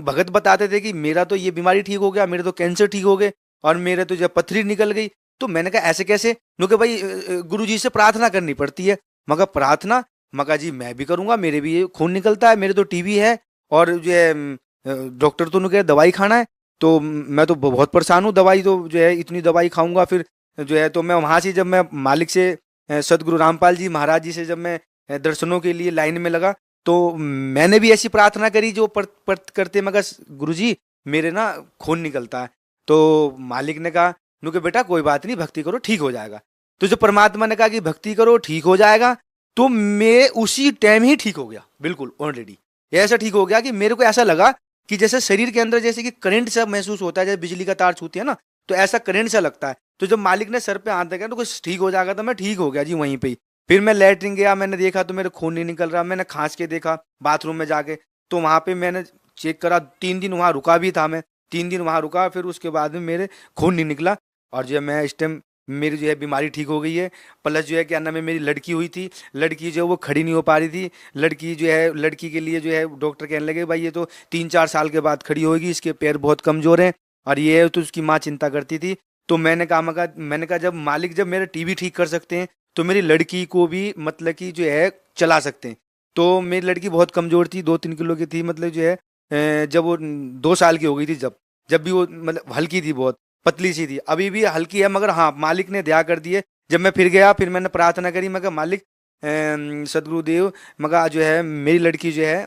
भगत बताते थे कि मेरा तो ये बीमारी ठीक हो गया, मेरे तो कैंसर ठीक हो गए और मेरे तो जब पथरी निकल गई। तो मैंने कहा ऐसे कैसे? क्योंकि भाई गुरुजी से प्रार्थना करनी पड़ती है। मगर प्रार्थना, मगर जी मैं भी करूँगा, मेरे भी ये खून निकलता है, मेरे तो टीबी है और जो है डॉक्टर तो कह दवाई खाना है। तो मैं तो बहुत परेशान हूँ, दवाई तो जो है इतनी दवाई खाऊंगा फिर जो है। तो मैं वहाँ से जब मैं मालिक से सदगुरु रामपाल जी महाराज जी से जब मैं दर्शनों के लिए लाइन में लगा, तो मैंने भी ऐसी प्रार्थना करी जो करते, मगर गुरुजी मेरे ना खून निकलता है। तो मालिक ने कहा कि बेटा कोई बात नहीं, भक्ति करो ठीक हो जाएगा। तो जो परमात्मा ने कहा कि भक्ति करो ठीक हो जाएगा, तो मैं उसी टाइम ही ठीक हो गया, बिल्कुल ऑलरेडी ऐसा ठीक हो गया कि मेरे को ऐसा लगा कि जैसे शरीर के अंदर जैसे कि करंट सा महसूस होता है, जैसे बिजली का तार छूती है ना, तो ऐसा करंट सा लगता है। तो जब मालिक ने सर पे हाथ रखा तो कुछ ठीक हो जाएगा, तो मैं ठीक हो गया जी वहीं पे ही। फिर मैं लैट्रिन गया, मैंने देखा तो मेरे खून नहीं निकल रहा। मैंने खांस के देखा बाथरूम में जाके, तो वहाँ पे मैंने चेक करा, 3 दिन वहाँ रुका भी था मैं, 3 दिन वहाँ रुका। फिर उसके बाद में मेरे खून नहीं निकला और जो है मैं इस टाइम मेरी जो है बीमारी ठीक हो गई है। प्लस जो है क्या नाम है, मेरी लड़की हुई थी, लड़की जो है वो खड़ी नहीं हो पा रही थी। लड़की जो है, लड़की के लिए जो है डॉक्टर कहने लगे भाई ये तो 3-4 साल के बाद खड़ी होगी, इसके पैर बहुत कमज़ोर हैं और ये है। तो उसकी माँ चिंता करती थी। तो मैंने कहा जब मालिक जब मेरे टीबी ठीक कर सकते हैं तो मेरी लड़की को भी मतलब कि जो है चला सकते हैं। तो मेरी लड़की बहुत कमज़ोर थी, 2-3 किलो की थी, मतलब जो है जब वो 2 साल की हो गई थी, जब भी वो मतलब हल्की थी, बहुत पतली सी थी, अभी भी हल्की है, मगर हाँ मालिक ने दया कर दी है। जब मैं फिर गया, फिर मैंने प्रार्थना करी, मैं कहा मालिक सदगुरुदेव, मगर जो है मेरी लड़की जो है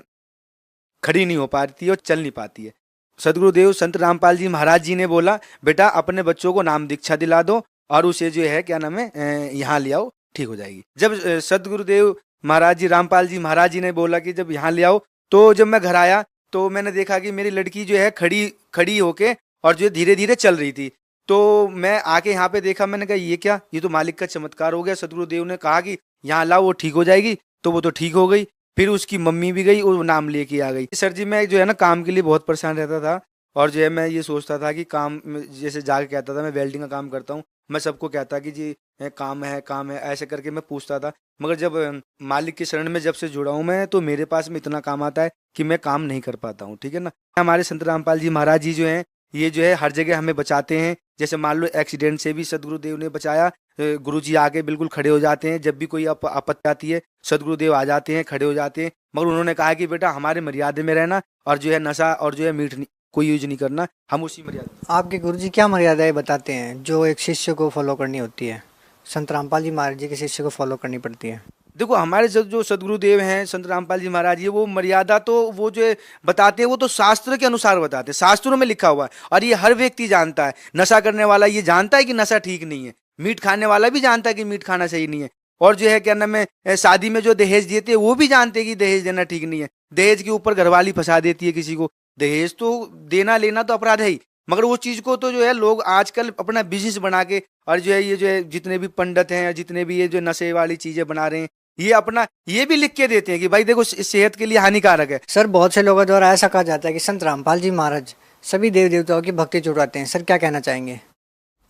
खड़ी नहीं हो पाती और चल नहीं पाती है। सदगुरुदेव संत रामपाल जी महाराज जी ने बोला बेटा अपने बच्चों को नाम दीक्षा दिला दो और उसे जो है क्या नाम है यहाँ ले आओ, ठीक हो जाएगी। जब सदगुरुदेव महाराज जी रामपाल जी महाराज जी ने बोला कि जब यहाँ ले आओ, तो जब मैं घर आया तो मैंने देखा कि मेरी लड़की जो है खड़ी होके और जो धीरे धीरे चल रही थी। तो मैं आके यहाँ पे देखा, मैंने कहा ये क्या, ये तो मालिक का चमत्कार हो गया। सदगुरुदेव ने कहा कि यहाँ लाओ वो ठीक हो जाएगी, तो वो तो ठीक हो गई। फिर उसकी मम्मी भी गई, वो नाम लेके आ गई। सर जी मैं जो है ना काम के लिए बहुत परेशान रहता था और जो है मैं ये सोचता था कि काम, जैसे जाके कहता था मैं वेल्डिंग का काम करता हूँ, मैं सबको कहता कि जी काम है ऐसे करके मैं पूछता था। मगर जब मालिक के शरण में जब से जुड़ा हूँ मैं, तो मेरे पास में इतना काम आता है कि मैं काम नहीं कर पाता हूँ, ठीक है ना। हमारे संत रामपाल जी महाराज जी जो हैं, ये जो है हर जगह हमें बचाते हैं। जैसे मान लो एक्सीडेंट से भी सदगुरुदेव ने बचाया, गुरुजी आके बिल्कुल खड़े हो जाते हैं। जब भी कोई आपत्ति आती है सदगुरुदेव आ जाते हैं, खड़े हो जाते हैं। मगर उन्होंने कहा कि बेटा हमारे मर्यादा में रहना और जो है नशा और जो है मीठ कोई यूज नहीं करना, हम उसी मर्यादा। आपके गुरुजी क्या मर्यादाएं बताते हैं जो एक शिष्य को फॉलो करनी होती है, संत रामपाल जी महाराज जी के शिष्य को फॉलो करनी पड़ती है? देखो हमारे जो सदगुरुदेव हैं संत रामपाल जी महाराज जी, वो मर्यादा तो वो जो बताते हैं वो तो शास्त्र के अनुसार बताते हैं, शास्त्रों में लिखा हुआ है और ये हर व्यक्ति जानता है। नशा करने वाला ये जानता है कि नशा ठीक नहीं है, मीठ खाने वाला भी जानता है कि मीठ खाना सही नहीं है, और जो है क्या नाम है शादी में जो दहेज देते हैं वो भी जानते हैं कि दहेज देना ठीक नहीं है। दहेज के ऊपर घरवाली फंसा देती है किसी को। दहेज तो देना लेना तो अपराध है ही, मगर वो चीज को तो जो है लोग आजकल अपना बिजनेस बना के और जो है ये जो है जितने भी पंडित हैं, जितने भी ये जो नशे वाली चीजें बना रहे हैं, ये अपना ये भी लिख के देते हैं कि भाई देखो सेहत के लिए हानिकारक है। सर बहुत से लोगों द्वारा ऐसा कहा जाता है कि संत रामपाल जी महाराज सभी देवी देवताओं की भक्ति छुड़वाते हैं, सर क्या कहना चाहेंगे?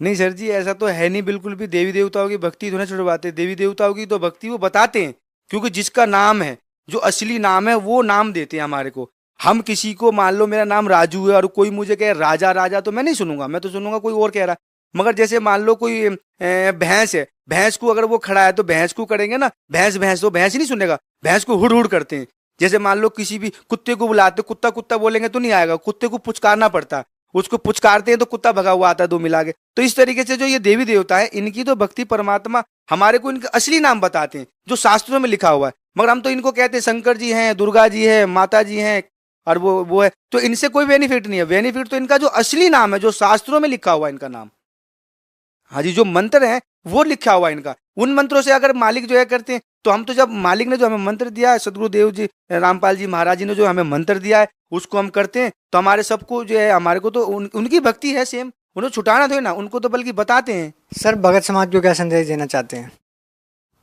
नहीं सर जी ऐसा तो है नहीं, बिल्कुल भी। देवी देवताओं की भक्ति तो नहीं छुड़वाते, देवी देवताओं की तो भक्ति वो बताते हैं, क्योंकि जिसका नाम है, जो असली नाम है वो नाम देते हैं हमारे को। हम किसी को, मान लो मेरा नाम राजू है और कोई मुझे कहे राजा राजा, तो मैं नहीं सुनूंगा, मैं तो सुनूंगा कोई और कह रहा। मगर जैसे मान लो कोई भैंस है, भैंस को अगर वो खड़ा है तो भैंस को करेंगे ना, भैंस भैंस, तो भैंस ही नहीं सुनेगा, भैंस को हुड़ हुड़ करते हैं। जैसे मान लो किसी भी कुत्ते को बुलाते, कुत्ता कुत्ता बोलेंगे तो नहीं आएगा, कुत्ते को पुचकारना पड़ता है, उसको पुचकारते हैं तो कुत्ता भगा हुआ आता है 2 मिला के। तो इस तरीके से जो ये देवी देवता है, इनकी तो भक्ति परमात्मा हमारे को इनका असली नाम बताते हैं जो शास्त्रों में लिखा हुआ है। मगर हम तो इनको कहते हैं शंकर जी हैं, दुर्गा जी है, माता जी हैं और वो है, तो इनसे कोई बेनिफिट नहीं है। बेनिफिट तो इनका जो असली नाम है, जो शास्त्रों में लिखा हुआ है इनका नाम। हाँ जी, जो मंत्र है वो लिखा हुआ है इनका, उन मंत्रों से अगर मालिक जो है करते हैं, तो हम तो जब मालिक ने जो हमें मंत्र दिया है, सदगुरुदेव जी रामपाल जी महाराज जी ने जो हमें मंत्र दिया है उसको हम करते हैं, तो हमारे सबको जो है, हमारे को तो उनकी भक्ति है सेम, उन्हें छुटाना तो है ना, उनको तो बल्कि बताते हैं। सर भगत समाज को क्या संदेश देना चाहते हैं?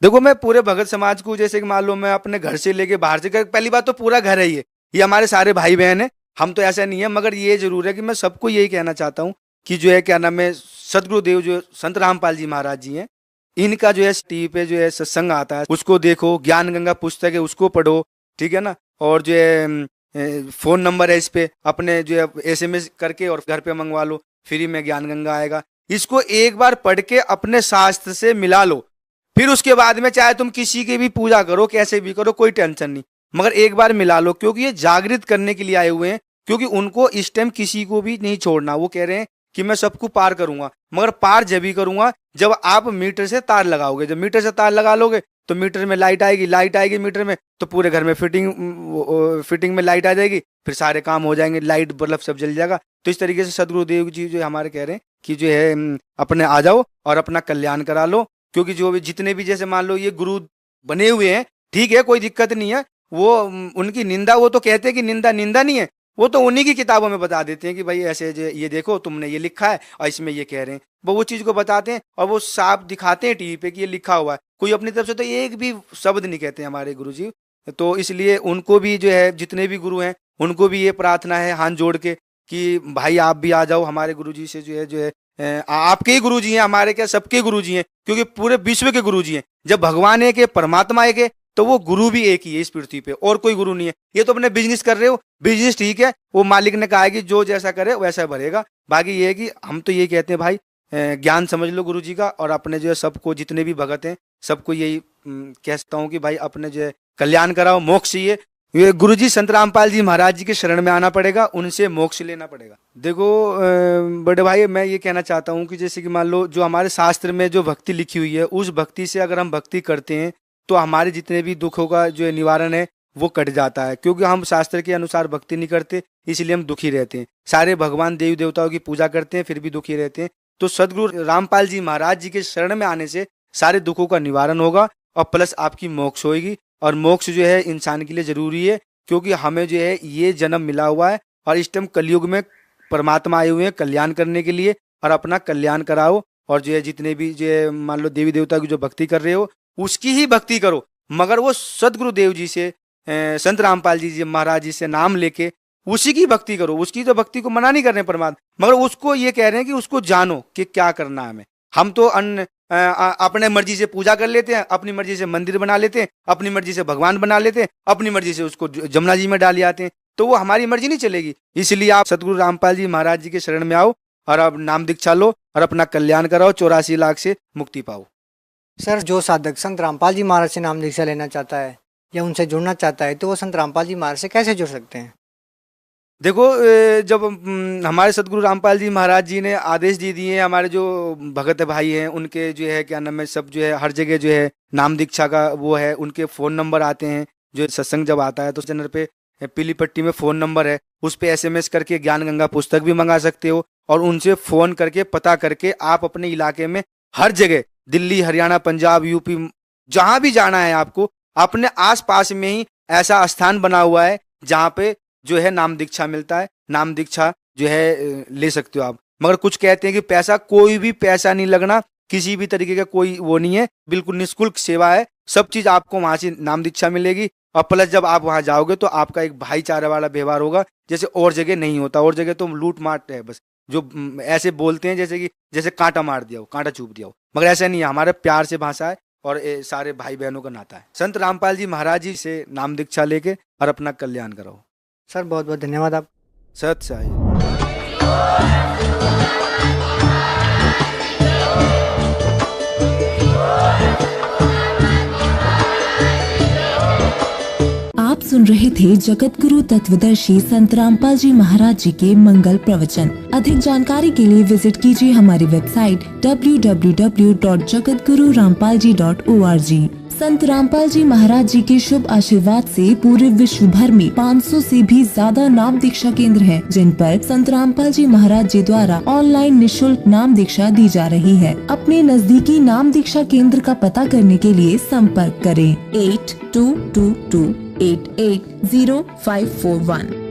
देखो मैं पूरे भगत समाज को, जैसे कि मान लो मैं अपने घर से लेके बाहर से, पहली बात तो पूरा घर है ये हमारे सारे भाई बहन है, हम तो ऐसा नहीं है। मगर ये जरूर है कि मैं सबको यही कहना चाहता हूँ कि जो है क्या नाम है, सदगुरुदेव जो संत रामपाल जी महाराज जी हैं, इनका जो है टीवी पे जो है सत्संग आता है उसको देखो, ज्ञान गंगा पुस्तक है उसको पढ़ो, ठीक है ना। और जो है फोन नंबर है इस पे अपने जो है SMS करके और घर पे मंगवा लो, फ्री में ज्ञान गंगा आएगा। इसको एक बार पढ़ के अपने शास्त्र से मिला लो, फिर उसके बाद में चाहे तुम किसी की भी पूजा करो, कैसे भी करो, कोई टेंशन नहीं, मगर एक बार मिला लो, क्योंकि ये जागृत करने के लिए आए हुए हैं। क्योंकि उनको इस टाइम किसी को भी नहीं छोड़ना। वो कह रहे हैं कि मैं सबको पार करूंगा, मगर पार जब भी करूंगा जब आप मीटर से तार लगाओगे। जब मीटर से तार लगा लोगे तो मीटर में लाइट आएगी, लाइट आएगी मीटर में तो पूरे घर में फिटिंग में लाइट आ जाएगी, फिर सारे काम हो जाएंगे, लाइट बल्ब सब जल जाएगा। तो इस तरीके से सदगुरुदेव जी जो हमारे कह रहे हैं कि जो है अपने आ जाओ और अपना कल्याण करा लो। क्योंकि जो भी जितने भी जैसे मान लो ये गुरु बने हुए हैं, ठीक है, कोई दिक्कत नहीं है, वो उनकी निंदा, वो तो कहते हैं कि निंदा नहीं है, वो तो उन्हीं की किताबों में बता देते हैं कि भाई ऐसे ये देखो तुमने ये लिखा है और इसमें ये कह रहे हैं, वो चीज को बताते हैं और वो साफ दिखाते हैं टीवी पे कि ये लिखा हुआ है। कोई अपनी तरफ से तो एक भी शब्द नहीं कहते हमारे गुरुजी। तो इसलिए उनको भी जो है जितने भी गुरु हैं उनको भी ये प्रार्थना है हाथ जोड़ के कि भाई आप भी आ जाओ हमारे गुरुजी से, जो है आपके ही गुरुजी हैं, हमारे क्या सबके गुरुजी हैं, क्योंकि पूरे विश्व के गुरुजी हैं। जब भगवान एक है, परमात्मा एक है, तो वो गुरु भी एक ही है इस पृथ्वी पे, और कोई गुरु नहीं है। ये तो अपने बिजनेस कर रहे हो, बिजनेस ठीक है, वो मालिक ने कहा है कि जो जैसा करे वैसा भरेगा। बाकी ये है कि हम तो ये कहते हैं भाई ज्ञान समझ लो गुरु जी का, और अपने जो है सबको जितने भी भगत हैं सबको यही कहता हूँ कि भाई अपने जो है कल्याण कराओ, मोक्ष चाहिए। ये गुरु जी संत रामपाल जी महाराज जी के शरण में आना पड़ेगा, उनसे मोक्ष लेना पड़ेगा। देखो बड़े भाई, मैं ये कहना चाहता हूँ कि जैसे कि मान लो जो हमारे शास्त्र में जो भक्ति लिखी हुई है, उस भक्ति से अगर हम भक्ति करते हैं तो हमारे जितने भी दुखों का जो निवारण है वो कट जाता है। क्योंकि हम शास्त्र के अनुसार भक्ति नहीं करते, इसलिए हम दुखी रहते हैं। सारे भगवान देवी देवताओं की पूजा करते हैं फिर भी दुखी रहते हैं। तो सदगुरु रामपाल जी महाराज जी के शरण में आने से सारे दुखों का निवारण होगा और प्लस आपकी मोक्ष होगी। और मोक्ष जो है इंसान के लिए जरूरी है, क्योंकि हमें जो है ये जन्म मिला हुआ है और इस टाइम कलयुग में परमात्मा आए हुए हैं कल्याण करने के लिए। और अपना कल्याण कराओ, और जो है जितने भी जो है मान लो देवी देवता की जो भक्ति कर रहे हो उसकी ही भक्ति करो, मगर वो सदगुरुदेव जी से संत रामपाल जी महाराज जी से नाम लेके उसी की भक्ति करो। उसकी तो भक्ति को मना नहीं कर रहे परमात्मा, मगर उसको ये कह रहे हैं कि उसको जानो कि क्या करना है हमें। हम तो अपने मर्जी से पूजा कर लेते हैं, अपनी मर्जी से मंदिर बना लेते हैं, अपनी मर्जी से भगवान बना लेते हैं, अपनी मर्जी से उसको जमुना जी में डाल आते हैं, तो वो हमारी मर्जी नहीं चलेगी। इसलिए आप सदगुरु रामपाल जी महाराज जी के शरण में आओ और अब नाम दीक्षा लो और अपना कल्याण कराओ, 84 लाख से मुक्ति पाओ। सर, जो साधक संत रामपाल जी महाराज से नाम दीक्षा लेना चाहता है या उनसे जुड़ना चाहता है, तो वो संत रामपाल जी महाराज से कैसे जुड़ सकते हैं? देखो, जब हमारे सदगुरु रामपाल जी महाराज जी ने आदेश दे दिए, हमारे जो भगत भाई हैं उनके जो है क्या नाम है, सब जो है हर जगह जो है नाम दीक्षा का वो है, उनके फ़ोन नंबर आते हैं। जो सत्संग जब आता है तो चैनल पे पीली पट्टी में फ़ोन नंबर है, उस पर SMS करके ज्ञान गंगा पुस्तक भी मंगा सकते हो। और उनसे फ़ोन करके पता करके आप अपने इलाके में हर जगह, दिल्ली, हरियाणा, पंजाब, UP, जहाँ भी जाना है आपको, अपने आस पास में ही ऐसा स्थान बना हुआ है जहाँ पे जो है नाम दीक्षा मिलता है। नाम दीक्षा जो है ले सकते हो आप। मगर कुछ कहते हैं कि पैसा, कोई भी पैसा नहीं लगना, किसी भी तरीके का कोई वो नहीं है, बिल्कुल निःशुल्क सेवा है। सब चीज़ आपको वहाँ से नाम दीक्षा मिलेगी। और प्लस जब आप वहाँ जाओगे तो आपका एक भाईचारा वाला व्यवहार होगा, जैसे और जगह नहीं होता। और जगह तो लूट मार है, बस जो ऐसे बोलते हैं जैसे कांटा मार दिया हो, कांटा चुभ दिया हो, मगर ऐसा नहीं है। हमारे प्यार से भाषा है और सारे भाई बहनों का नाता है। संत रामपाल जी महाराज जी से नाम दीक्षा लेके और अपना कल्याण कराओ। सर, बहुत बहुत धन्यवाद आप। सत साई। आप सुन रहे थे जगत गुरु तत्वदर्शी संत रामपाल जी महाराज जी के मंगल प्रवचन। अधिक जानकारी के लिए विजिट कीजिए हमारी वेबसाइट www.jagatgururampalji.org। संत रामपाल जी महाराज जी के शुभ आशीर्वाद से पूरे विश्व भर में 500 से भी ज्यादा नाम दीक्षा केंद्र हैं, जिन पर संत रामपाल जी महाराज जी द्वारा ऑनलाइन निःशुल्क नाम दीक्षा दी जा रही है। अपने नजदीकी नाम दीक्षा केंद्र का पता करने के लिए संपर्क करें 8222880541।